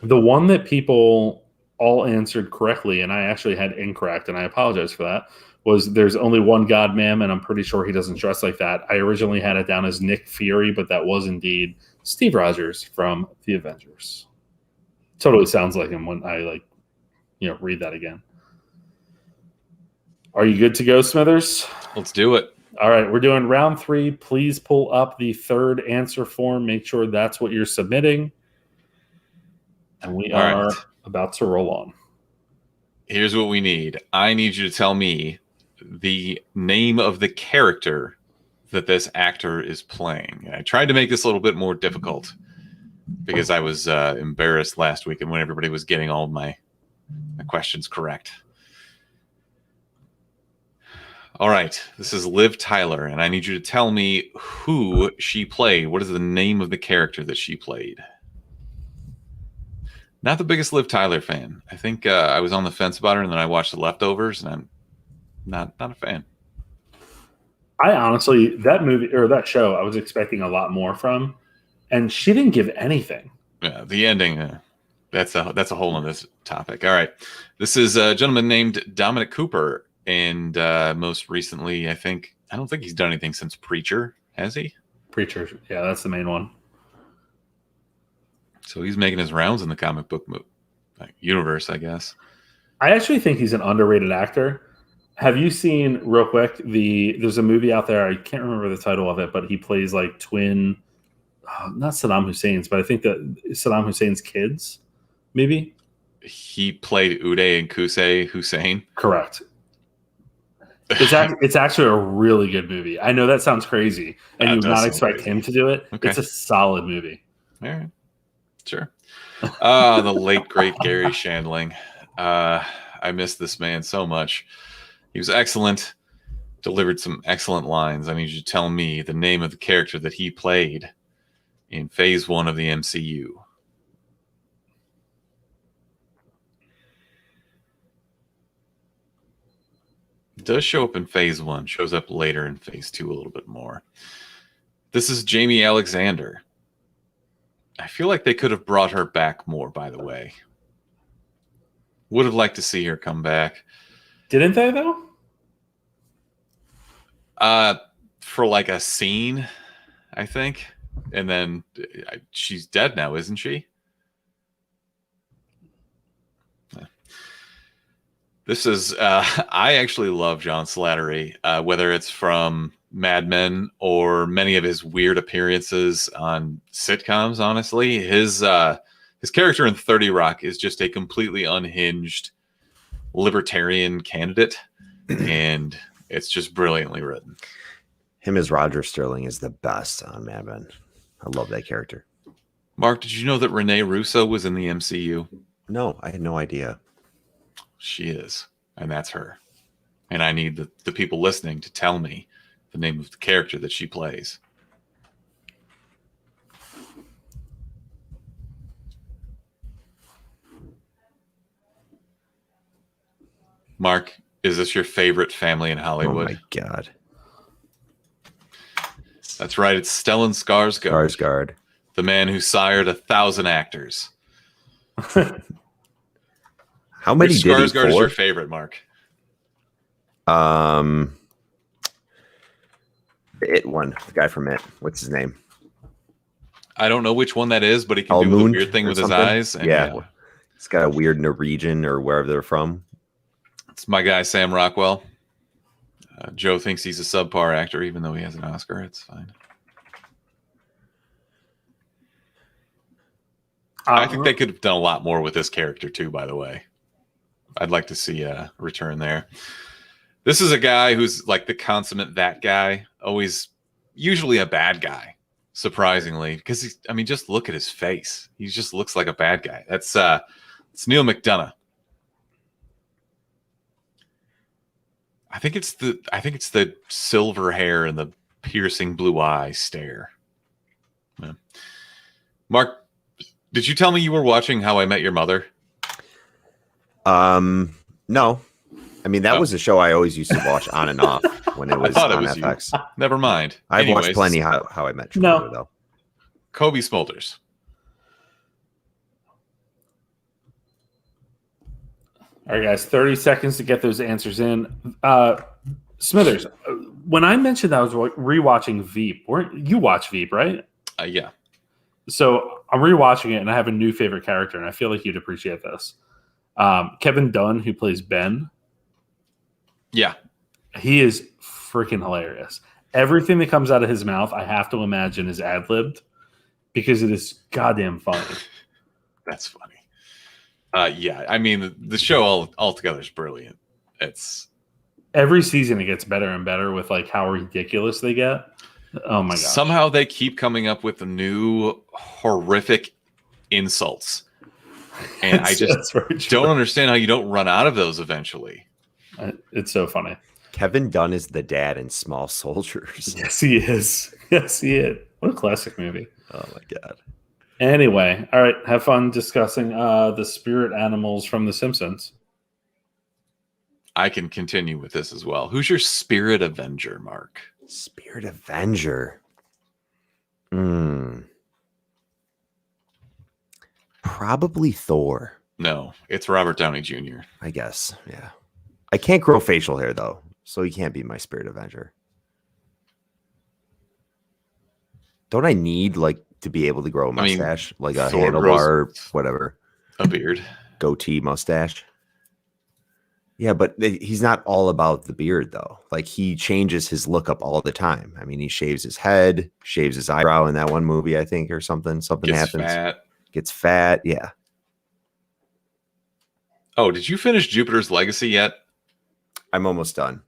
The one that people all answered correctly, and I actually had incorrect, and I apologize for that, was "There's only one God, ma'am, and I'm pretty sure he doesn't dress like that." I originally had it down as Nick Fury, but that was indeed Steve Rogers from the Avengers. Totally sounds like him when I read that again. Are you good to go, Smithers? Let's do it. All right, we're doing round 3. Please pull up the third answer form. Make sure that's what you're submitting. And we are about to roll on. Here's what we need. I need you to tell me the name of the character that this actor is playing. I tried to make this a little bit more difficult because I was embarrassed last week and when everybody was getting all my questions correct. All right. This is Liv Tyler, and I need you to tell me who she played. What is the name of the character that she played? Not the biggest Liv Tyler fan. I think I was on the fence about her, and then I watched The Leftovers, and I'm not a fan. I honestly, that movie or that show, I was expecting a lot more from, and she didn't give anything. Yeah, the ending. That's a whole other topic. All right. This is a gentleman named Dominic Cooper. And most recently, I don't think he's done anything since Preacher, has he? Preacher, yeah, that's the main one. So he's making his rounds in the comic book universe, I guess. I actually think he's an underrated actor. Have you seen, real quick, there's a movie out there, I can't remember the title of it, but he plays like twin, not Saddam Hussein's, but I think that Saddam Hussein's kids, maybe? He played Uday and Qusay Hussein. Correct. It's actually a really good movie. I know that sounds crazy, and you would not expect him to do it. Okay. It's a solid movie. All right. Sure. The late, great Gary Shandling. I miss this man so much. He was excellent, delivered some excellent lines. I need you to tell me the name of the character that he played in Phase 1 of the MCU. It does show up in Phase 1, shows up later in Phase 2 a little bit more. This is Jamie Alexander. I feel like they could have brought her back more, by the way. Would have liked to see her come back. Didn't they, though? For like a scene, I think. And then she's dead now, isn't she? This is, I actually love John Slattery, whether it's from Mad Men or many of his weird appearances on sitcoms, honestly. His character in 30 Rock is just a completely unhinged libertarian candidate, and it's just brilliantly written. Him as Roger Sterling is the best on Mad Men. I love that character. Mark, did you know that Renee Russo was in the MCU? No, I had no idea. She is, and that's her. And I need the people listening to tell me the name of the character that she plays. Mark, is this your favorite family in Hollywood? Oh my God. That's right. It's Stellan Skarsgård. Skarsgård. The man who sired 1,000 actors. How many Which did he Skarsgård is for? your favorite, Mark? The It one. The guy from It. What's his name? I don't know which one that is, but he can do the weird thing with his eyes. And yeah. He's got a weird Norwegian or wherever they're from. It's my guy, Sam Rockwell. Joe thinks he's a subpar actor, even though he has an Oscar. It's fine. I think they could have done a lot more with this character, too, by the way. I'd like to see a return there. This is a guy who's like the consummate that guy. Always, usually a bad guy, surprisingly. Because, just look at his face. He just looks like a bad guy. It's Neil McDonough. I think it's the silver hair and the piercing blue eye stare. Yeah. Mark, did you tell me you were watching How I Met Your Mother? No. That was a show I always used to watch on and off when it was on FX. You. Never mind. I've watched plenty How I Met Your Mother, though. Kobe Smulders. All right, guys, 30 seconds to get those answers in. Smithers, when I mentioned that I was rewatching Veep, you watch Veep, right? Yeah. So I'm rewatching it, and I have a new favorite character, and I feel like you'd appreciate this. Kevin Dunn, who plays Ben. Yeah. He is freaking hilarious. Everything that comes out of his mouth, I have to imagine is ad-libbed because it is goddamn funny. That's funny. Yeah, the show altogether is brilliant. It's every season it gets better and better with like how ridiculous they get. Oh my god! Somehow they keep coming up with new horrific insults, and I just don't understand how you don't run out of those eventually. It's so funny. Kevin Dunn is the dad in Small Soldiers. Yes, he is. Yes, he is. What a classic movie. Oh my god. Anyway, all right. Have fun discussing the spirit animals from The Simpsons. I can continue with this as well. Who's your spirit avenger, Mark? Spirit Avenger. Probably Thor. No, it's Robert Downey Jr. I guess. Yeah. I can't grow facial hair though, so he can't be my Spirit Avenger. Don't I need like to be able to grow a mustache, like a Thor handlebar, or whatever, a beard, goatee, mustache? Yeah, but he's not all about the beard though. Like he changes his look up all the time. I mean, he shaves his head, shaves his eyebrow in that one movie, I think, or something. Something gets happens. fat. Gets fat. Yeah. Oh, did you finish Jupiter's Legacy yet? I'm almost done.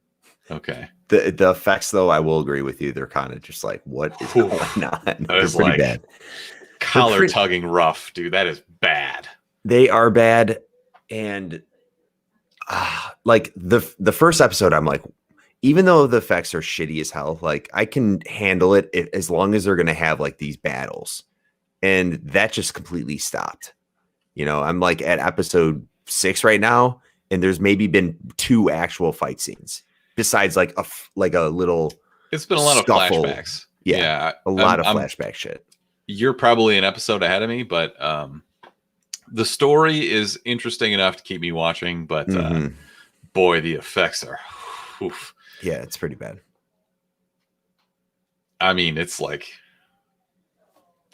Okay. The effects, though, I will agree with you. They're kind of just like, what is going on? They're is pretty like bad. Collar tugging rough, dude. That is bad. They are bad. And like the first episode, I'm like, even though the effects are shitty as hell, like I can handle it as long as they're going to have like these battles. And that just completely stopped. You know, I'm like at episode 6 right now, and there's maybe been 2 actual fight scenes besides like a little. It's been a lot scuffle. Of flashbacks. Yeah, a lot of flashback shit. You're probably an episode ahead of me, but the story is interesting enough to keep me watching. But boy, the effects are. Oof. Yeah, it's pretty bad. I mean, it's like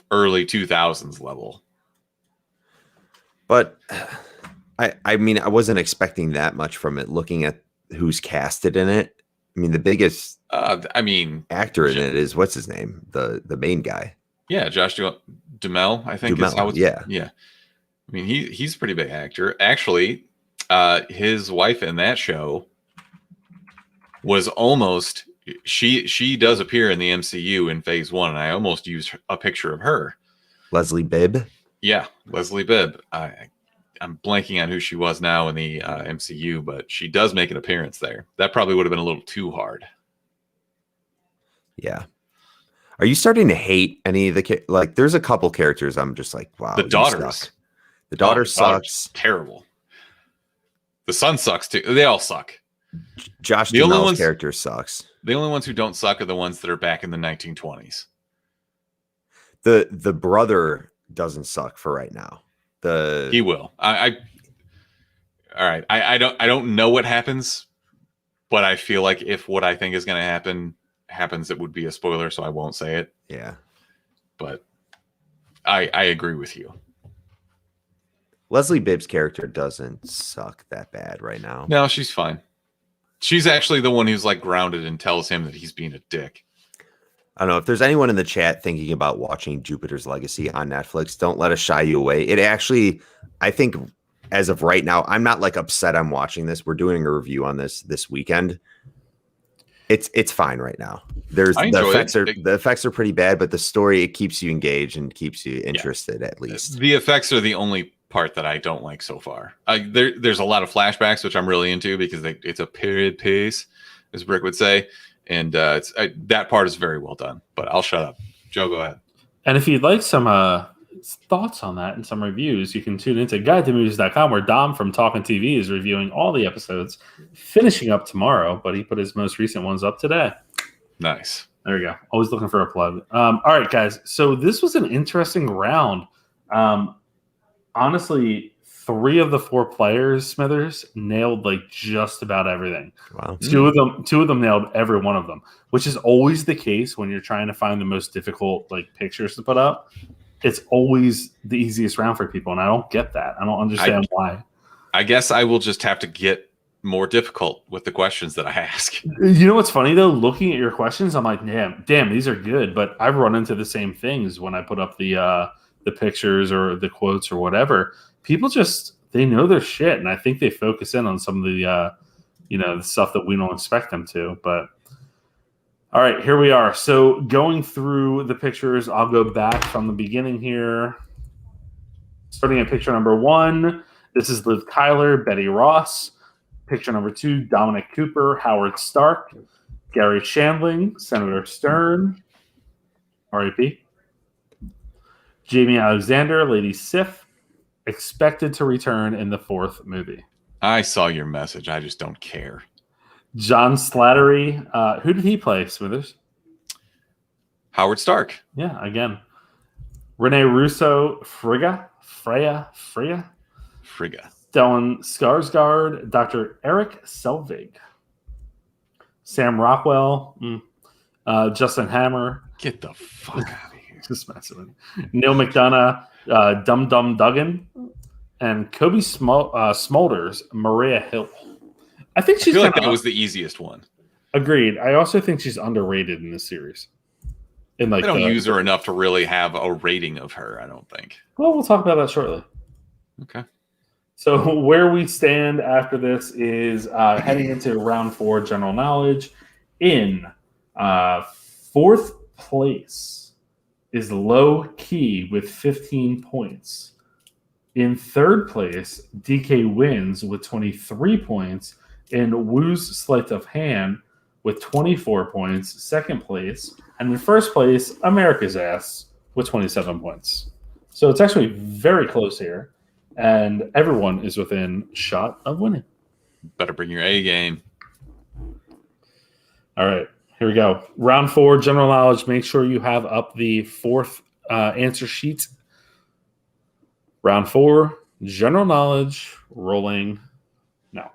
early 2000s level. But I mean, I wasn't expecting that much from it. Looking at who's casted in it, I mean, the biggest actor in it is what's his name, the main guy. Yeah, Josh Duhamel, I think. Duhamel, is how it's, yeah. I mean, he's a pretty big actor. Actually, his wife in that show was almost she does appear in the MCU in Phase 1, and I almost used a picture of her. Leslie Bibb. Yeah, Leslie Bibb. I'm blanking on who she was now in the MCU, but she does make an appearance there. That probably would have been a little too hard. Yeah. Are you starting to hate any of the like? There's a couple characters I'm just like, wow. The daughters. The daughter sucks. Terrible. The son sucks too. They all suck. Josh Duhamel's character sucks. The only ones who don't suck are the ones that are back in the 1920s. The brother doesn't suck for right now. He will. All right. I don't know what happens, but I feel like if what I think is going to happens, it would be a spoiler, so I won't say it. Yeah. But I agree with you. Leslie Bibb's character doesn't suck that bad right now. No, she's fine. She's actually the one who's like grounded and tells him that he's being a dick. I don't know if there's anyone in the chat thinking about watching Jupiter's Legacy on Netflix. Don't let us shy you away. It actually, I think, as of right now, I'm not like upset I'm watching this. We're doing a review on this weekend. It's fine right now. The effects are pretty bad, but the story, it keeps you engaged and keeps you interested at least. The effects are the only part that I don't like so far. There's a lot of flashbacks, which I'm really into because it's a period piece, as Brick would say. And that part is very well done, but I'll shut up. Joe, go ahead. And if you'd like some thoughts on that and some reviews, you can tune into guidetomovies.com, where Dom from Talking TV is reviewing all the episodes, finishing up tomorrow, but he put his most recent ones up today. Nice. There you go. Always looking for a plug. All right, guys. So this was an interesting round. Honestly, 3 of the 4 players, Smithers, nailed like just about everything. Wow. Two of them nailed every one of them, which is always the case when you're trying to find the most difficult like pictures to put up. It's always the easiest round for people, and I don't get that. I don't understand why. I guess I will just have to get more difficult with the questions that I ask. You know what's funny though? Looking at your questions, I'm like, damn, these are good. But I've run into the same things when I put up the pictures or the quotes or whatever. People they know their shit, and I think they focus in on some of the the stuff that we don't expect them to. But all right, here we are. So going through the pictures, I'll go back from the beginning here. Starting at picture number 1, this is Liv Tyler, Betty Ross. Picture number 2, Dominic Cooper, Howard Stark, Gary Shandling, Senator Stern, R.I.P. Jamie Alexander, Lady Sif, expected to return in the 4th movie. I saw your message. I just don't care. John Slattery, who did he play, Smithers? Howard Stark. Yeah, again. Rene Russo, Freya. Frigga. Stellan Skarsgård, Dr. Eric Selvig. Sam Rockwell, Justin Hammer. Get the fuck out of here. Just messing with you. Neil McDonough, Dum Dum Duggan, and Kobe Smulders, Maria Hill. I think she's I feel like that was the easiest one. Agreed. I also think she's underrated in this series. I don't use her enough to really have a rating of her, I don't think. Well, we'll talk about that shortly. Okay. So where we stand after this is heading into round 4 general knowledge. In 4th place is Low Key with 15 points. In 3rd place, DK Wins with 23 points. And Woo's Sleight of Hand with 24 points, 2nd place. And in 1st place, America's Ass with 27 points. So it's actually very close here. And everyone is within shot of winning. Better bring your A game. All right, here we go. Round 4, general knowledge. Make sure you have up the 4th answer sheet. Round 4, general knowledge, rolling now.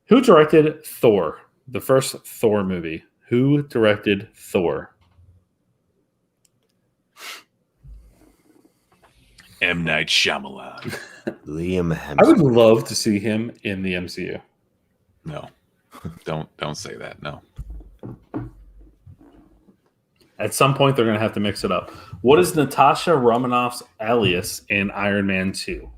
Who directed Thor, the first Thor movie? Who directed Thor? M. Night Shyamalan. Liam I would Hemsworth. love to see him in the MCU. No. Don't say that. No. At some point, they're going to have to mix it up. What is Natasha Romanoff's alias in Iron Man 2?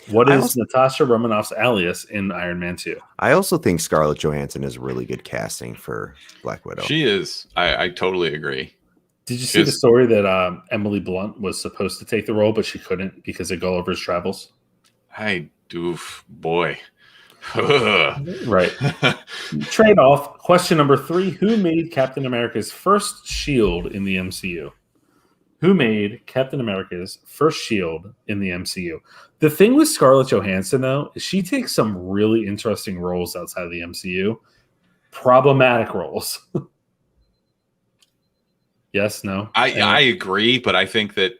What is Natasha Romanoff's alias in Iron Man 2? I also think Scarlett Johansson is really good casting for Black Widow. She is. I totally agree. Did you see the story that Emily Blunt was supposed to take the role, but she couldn't because of Gulliver's Travels? I doof, boy. Right. Trade off. Question number 3. Who made Captain America's first shield in the MCU? Who made Captain America's first shield in the MCU? The thing with Scarlett Johansson, though, is she takes some really interesting roles outside of the MCU. Problematic roles. Yes, no? I agree, but I think that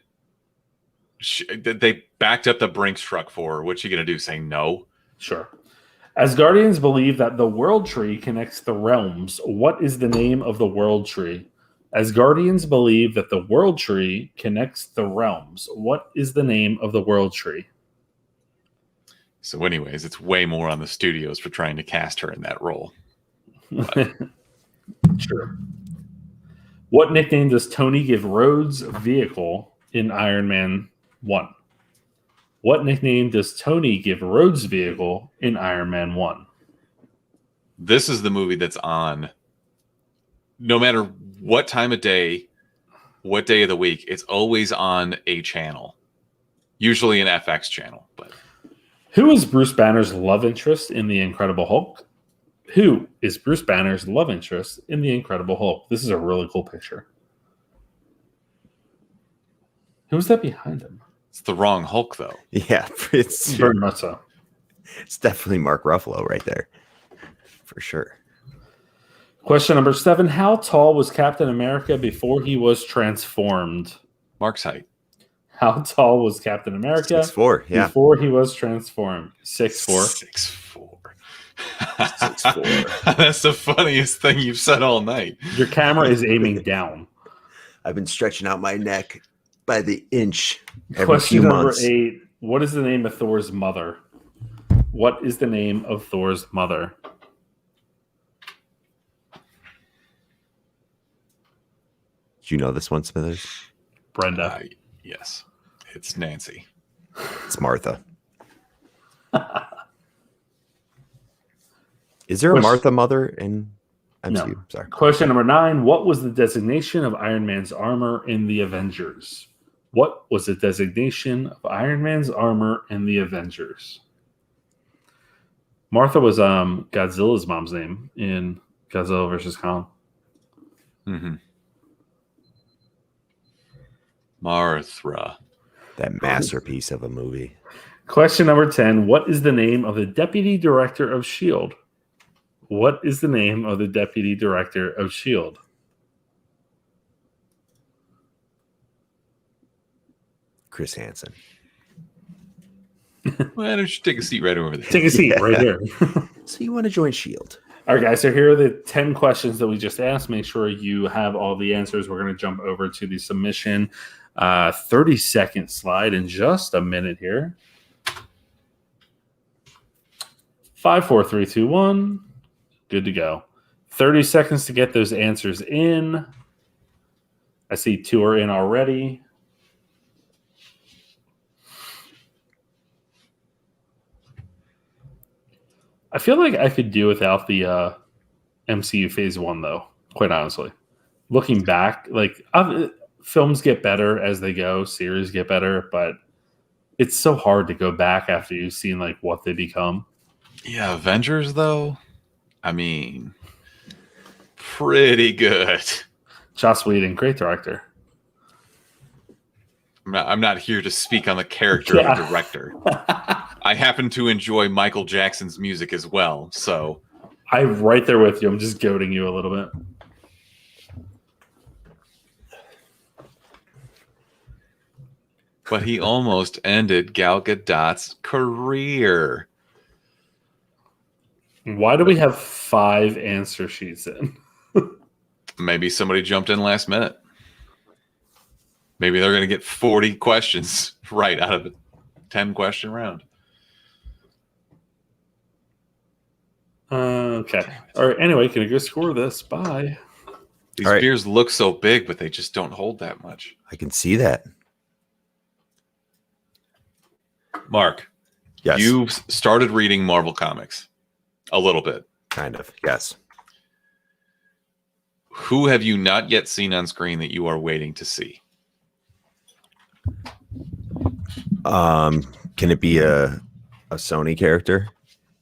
they backed up the Brinks truck for her. What's she going to do? Say no? Sure. As Guardians believe that the World Tree connects the realms, what is the name of the World Tree? As Guardians believe that the World Tree connects the realms, what is the name of the World Tree? So anyways, it's way more on the studios for trying to cast her in that role. Sure. What nickname does Tony give Rhodes' vehicle in Iron Man 1? What nickname does Tony give Rhodes' vehicle in Iron Man 1? This is the movie that's on no matter what time of day, what day of the week, it's always on a channel. Usually an FX channel. But who is Bruce Banner's love interest in The Incredible Hulk? Who is Bruce Banner's love interest in The Incredible Hulk? This is a really cool picture. Who's that behind him? It's the wrong Hulk, though. Yeah, it's very much so. It's definitely Mark Ruffalo right there, for sure. Question number 7. How tall was Captain America before he was transformed? Mark's height. How tall was Captain America 6'4", yeah. before he was transformed? 6'4". 6'4". 6'4". That's the funniest thing you've said all night. Your camera is aiming down. I've been stretching out my neck by the inch every Question few number months. 8. What is the name of Thor's mother? What is the name of Thor's mother? Do you know this one, Smithers? Brenda. Yes. It's Nancy. It's Martha. Is there a Martha mother in MCU? No. Sorry. Question number 9. What was the designation of Iron Man's armor in the Avengers? What was the designation of Iron Man's armor in the Avengers? Martha was Godzilla's mom's name in Godzilla versus Kong. Mm-hmm. Martha. That masterpiece of a movie. Question number 10. What is the name of the deputy director of S.H.I.E.L.D.? What is the name of the deputy director of S.H.I.E.L.D.? Chris Hansen. Why don't you take a seat right over there? Take a seat right here. So you want to join S.H.I.E.L.D.? All right, guys. So here are the 10 questions that we just asked. Make sure you have all the answers. We're going to jump over to the submission 30-second slide in just a minute here. 5, 4, 3, 2, 1. Good to go. 30 seconds to get those answers in. I see 2 are in already. I feel like I could do without the MCU Phase 1, though, quite honestly. Looking back, films get better as they go, series get better, but it's so hard to go back after you've seen what they become. Yeah, Avengers, though, I mean, pretty good. Joss Whedon, great director. I'm not here to speak on the character of a director. I happen to enjoy Michael Jackson's music as well, so... I'm right there with you. I'm just goading you a little bit. But he almost ended Gal Gadot's career. Why do we have 5 answer sheets in? Maybe somebody jumped in last minute. Maybe they're going to get 40 questions right out of a 10-question round. Okay. All right. Anyway, can I go score this? Bye. These beers look so big, but they just don't hold that much. I can see that. Mark, Yes. you've started reading Marvel Comics a little bit. Kind of. Yes. Who have you not yet seen on screen that you are waiting to see? Can it be a Sony character?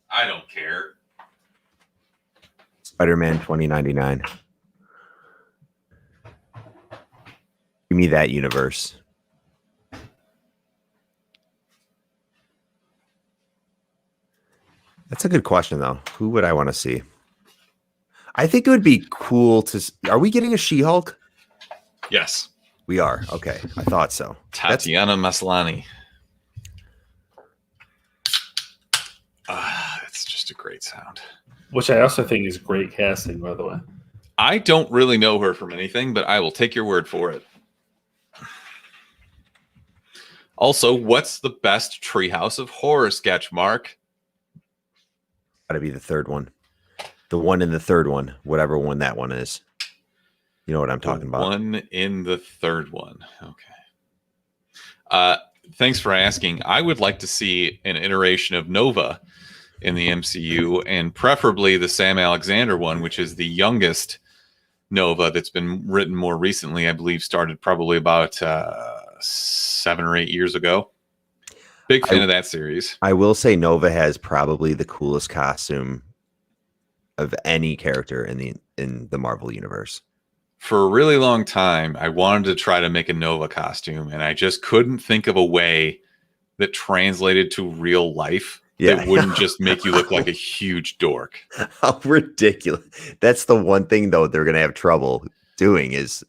I don't care. Spider-Man 2099. Give me that universe. That's a good question, though. Who would I want to see? I think it would be cool to... Are we getting a She-Hulk? Yes. We are. Okay. I thought so. Tatiana Maslany. That's just a great sound. Which I also think is great casting, by the way. I don't really know her from anything, but I will take your word for it. Also, what's the best Treehouse of Horror sketch, Mark? Got to be the third one. The one in the third one. Whatever one that one is. You know what I'm talking about. One in the third one. Okay. Thanks for asking. I would like to see an iteration of Nova in the MCU, and preferably the Sam Alexander one, which is the youngest Nova that's been written more recently. I believe started probably about 7 or 8 years ago. Big fan of that series. I will say Nova has probably the coolest costume of any character in the Marvel universe. For a really long time, I wanted to try to make a Nova costume, and I just couldn't think of a way that translated to real life that wouldn't just make you look like a huge dork. How ridiculous. That's the one thing, though, they're going to have trouble doing is,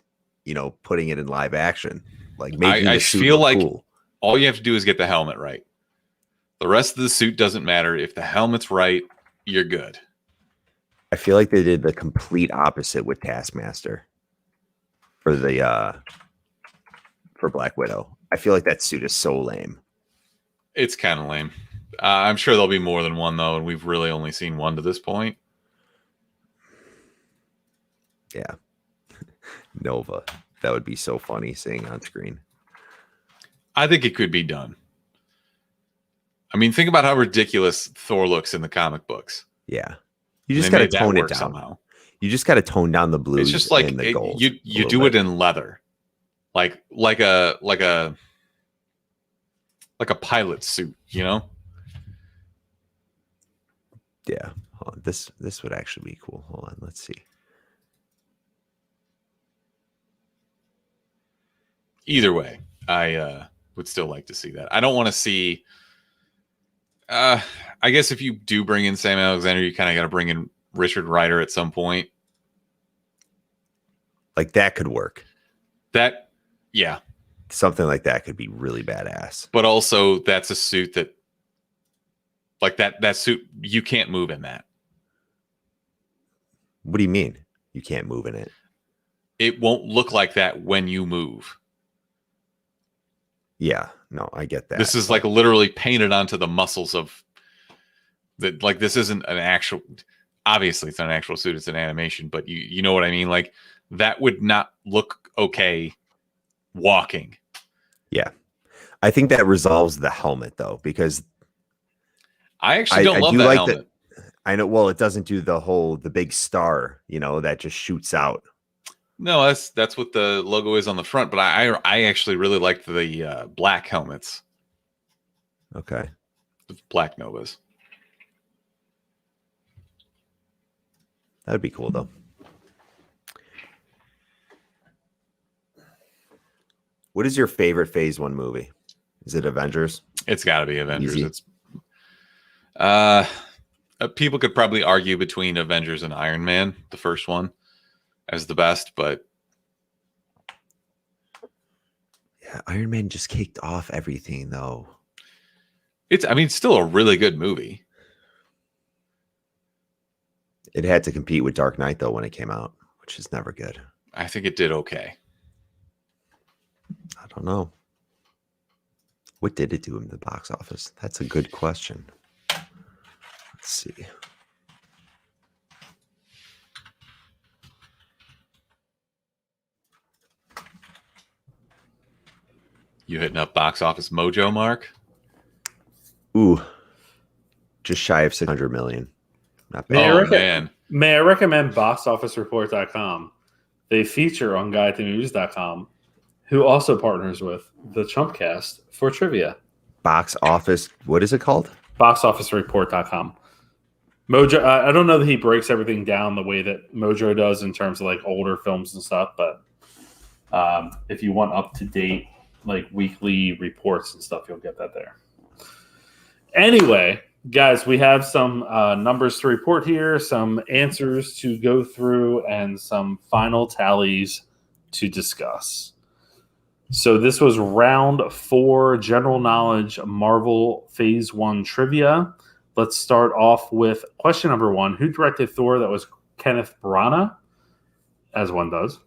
putting it in live action. Like making I the suit feel look like cool. All you have to do is get the helmet right. The rest of the suit doesn't matter. If the helmet's right, you're good. I feel like they did the complete opposite with Taskmaster for Black Widow. I feel like that suit is so lame. It's kind of lame. I'm sure there'll be more than one, though, and we've really only seen one to this point. Yeah. Nova. That would be so funny seeing on screen. I think it could be done. I mean, think about how ridiculous Thor looks in the comic books. Yeah. You just got to tone it down. Somehow. You just got to tone down the blues. It's just like and the golds you do it in leather. Like a pilot suit, Yeah. Hold on. This would actually be cool. Hold on. Let's see. Either way, I would still like to see that. I don't want to see. I guess if you do bring in Sam Alexander, you kind of got to bring in Richard Rider at some point. Like that could work. That, yeah. Something like that could be really badass. But also, that's a suit that, like that suit, you can't move in that. What do you mean? You can't move in it? It won't look like that when you move. Yeah, no, I get that. This is like literally painted onto the muscles of the, like, this isn't an actual, obviously it's not an actual suit, it's an animation, but you know what I mean? Like, that would not look okay walking. Yeah. I think that resolves the helmet though, because I actually don't love that like helmet. I know, well, it doesn't do the big star, that just shoots out. No, that's what the logo is on the front, but I actually really liked the black helmets. Okay. The black Novas. That'd be cool though. What is your favorite Phase 1 movie? Is it Avengers? It's got to be Avengers. Easy. It's people could probably argue between Avengers and Iron Man, the first one, as the best, but yeah, Iron Man just kicked off everything though. it's still a really good movie. It had to compete with Dark Knight though when it came out, which is never good. I think it did okay. I don't know. What did it do in the box office? That's a good question. Let's see. You hitting up box office mojo, Mark? Ooh, just shy of 600 million. Not bad. Yeah, Oh, man. May I recommend boxofficereport.com? They feature on guidetonews.com, who also partners with the Chumpcast for trivia. Box office. What is it called? Boxofficereport.com. Mojo, I don't know that he breaks everything down the way that Mojo does in terms of like older films and stuff, but if you want up to date like weekly reports and stuff, you'll get that there. Anyway, guys, we have some numbers to report here, some answers to go through, and some final tallies to discuss. So this was round 4 general knowledge Marvel Phase 1 trivia. Let's start off with question number 1. Who directed Thor? That was Kenneth Branagh, as one does.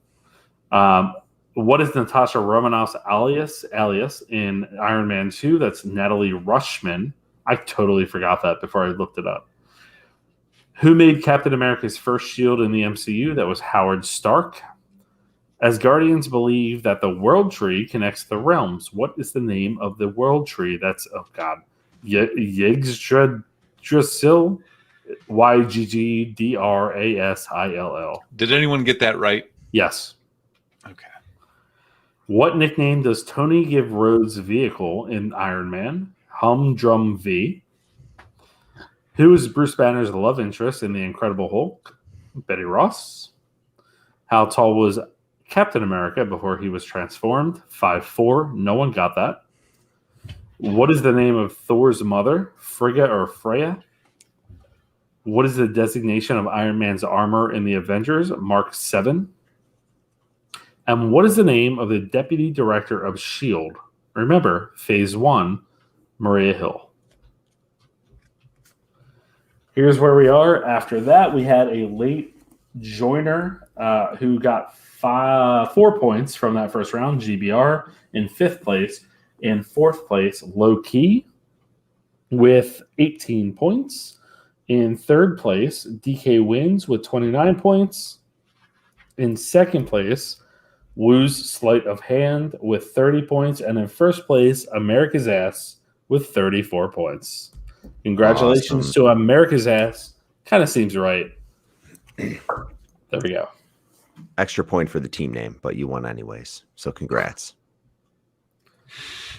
What is Natasha Romanoff's alias in Iron Man 2? That's Natalie Rushman. I totally forgot that before I looked it up. Who made Captain America's first shield in the MCU? That was Howard Stark. Asgardians believe that the World Tree connects the realms. What is the name of the World Tree? That's, oh God, Yggdrasil, Yggdrasil. Did anyone get that right? Yes. Okay. What nickname does Tony give Rhodes' vehicle in Iron Man? Humdrum V. Who is Bruce Banner's love interest in The Incredible Hulk? Betty Ross. How tall was Captain America before he was transformed? 5'4". No one got that. What is the name of Thor's mother? Frigga or Freya? What is the designation of Iron Man's armor in the Avengers? Mark 7. And what is the name of the deputy director of S.H.I.E.L.D.? Remember, Phase 1, Maria Hill. Here's where we are. After that, we had a late joiner who got 4 points from that first round, GBR, in 5th place. In 4th place, Low Key, with 18 points. In 3rd place, DK Wins with 29 points. In 2nd place, Woo's Sleight of Hand with 30 points. And in 1st place, America's Ass with 34 points. Congratulations to America's Ass. Kind of seems right. There we go. Extra point for the team name, but you won anyways. So congrats.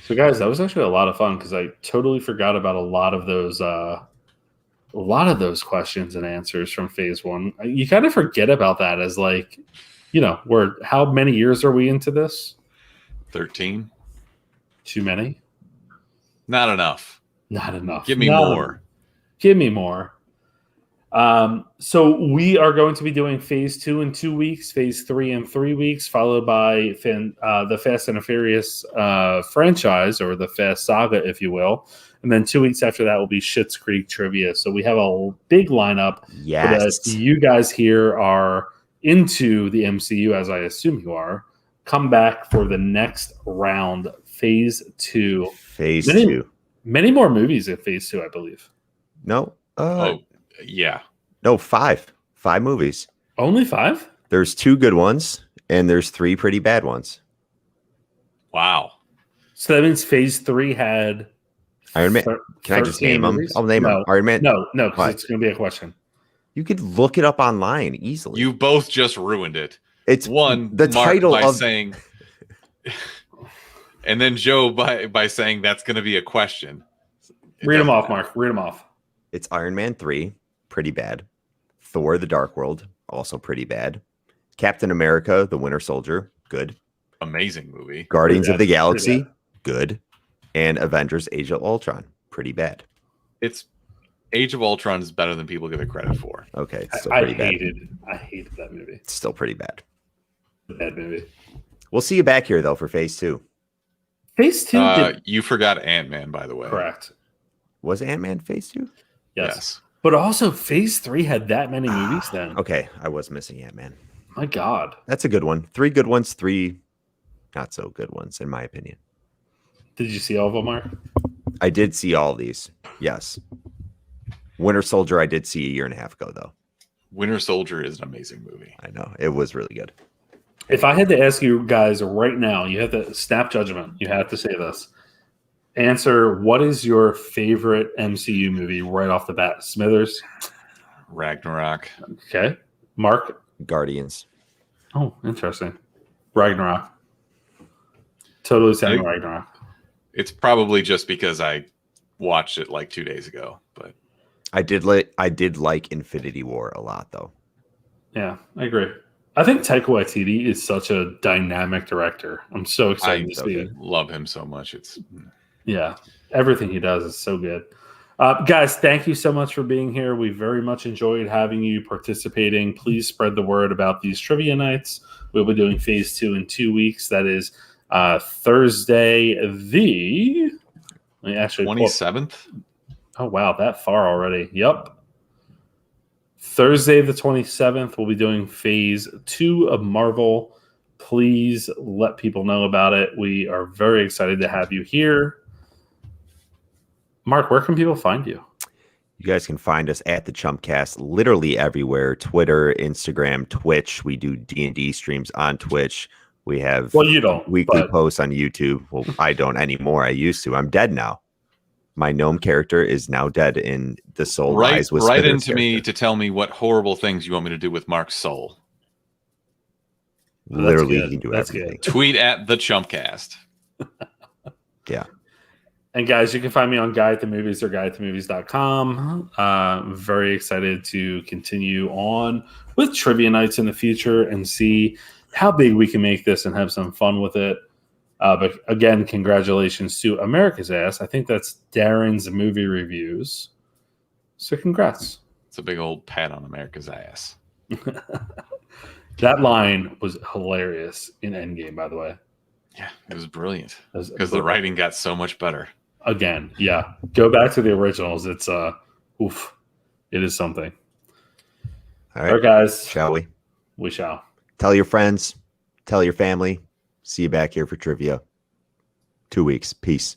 So, guys, that was actually a lot of fun because I totally forgot about a lot of those a lot of those questions and answers from phase 1. You kind of forget about that as like, how many years are we into this? 13. Too many? Not enough. Not enough. Give me more. Give me more. So we are going to be doing phase 2 in 2 weeks, phase 3 in 3 weeks, followed by the Fast and the Furious franchise, or the Fast Saga, if you will. And then 2 weeks after that will be Schitt's Creek trivia. So we have a big lineup. Yes. But as you guys here are into the MCU, as I assume you are, come back for the next round, phase 2. Phase 2. Many more movies in phase 2, I believe. No. Yeah. No, 5. 5 movies. Only 5? There's 2 good ones, and there's 3 pretty bad ones. Wow. So that means phase 3 had Iron Man. Can I just name movies? them? I'll name them. Iron Man. No, because What? it's going to be a question. You could look it up online easily. You both just ruined it. It's One, the Mark title by of saying, and then Joe by saying that's going to be a question. Read them off, Mark. Read them off. It's Iron Man 3, pretty bad. Thor: The Dark World, also pretty bad. Captain America: The Winter Soldier, good. Amazing movie. Guardians of the Pretty Galaxy, bad. good. And Avengers: Age of Ultron, pretty bad. It's Age of Ultron is better than people give it credit for. Okay, it's still I pretty bad. hated that movie. It's still pretty bad. Bad movie. We'll see you back here though for phase 2. Phase 2 You forgot Ant-Man, by the way. correct. Was Ant-Man phase 2? Yes. But also phase 3 had that many movies then. Okay, I was missing Ant-Man. My God. That's a good one. 3 good ones, 3 not so good ones, in my opinion. Did you see all of them, Mark? I did see all these. Yes. Winter Soldier, I did see a year and a half ago, though. Winter Soldier is an amazing movie. I know. It was really good. If I had to ask you guys right now, you have to snap judgment. You have to say this. Answer, what is your favorite MCU movie right off the bat? Smithers? Ragnarok. Okay. Mark? Guardians. Oh, interesting. Ragnarok. Totally saying Hey. Ragnarok. It's probably just because I watched it like 2 days ago, but I did like Infinity War a lot, though. Yeah, I agree. I think Taika Waititi is such a dynamic director. I'm so excited to see it. love him so much. It's Yeah, everything he does is so good. Guys, thank you so much for being here. We very much enjoyed having you participating. Please spread the word about these trivia nights. We'll be doing phase 2 in 2 weeks. That is Thursday, the 27th. Oh, wow, that far already. Yep. Thursday, the 27th, we'll be doing phase 2 of Marvel. Please let people know about it. We are very excited to have you here. Mark, where can people find you? You guys can find us at the Chumpcast literally everywhere. Twitter, Instagram, Twitch. We do D&D streams on Twitch. We have Well, you don't. weekly but posts on YouTube. Well, I don't anymore. I used to. I'm dead now. My gnome character is now dead in the Soul Rise with Write Spitter's into me character. to tell me what horrible things you want me to do with Mark's soul. Literally, good. you can do That's everything. Tweet at the Chumpcast. Yeah. And guys, you can find me on Guide at the Movies or guideatthemovies.com. Very excited to continue on with trivia nights in the future and see how big we can make this and have some fun with it. But again, congratulations to America's Ass. I think that's Darren's movie reviews. So congrats. It's a big old pat on America's ass. That line was hilarious in Endgame, by the way. Yeah, it was brilliant That was because the writing got so much better. Again, yeah. Go back to the originals. It's oof. It is something. All All right, right. guys. Shall we? We shall. Tell your friends. Tell your family. See you back here for trivia. 2 weeks. Peace.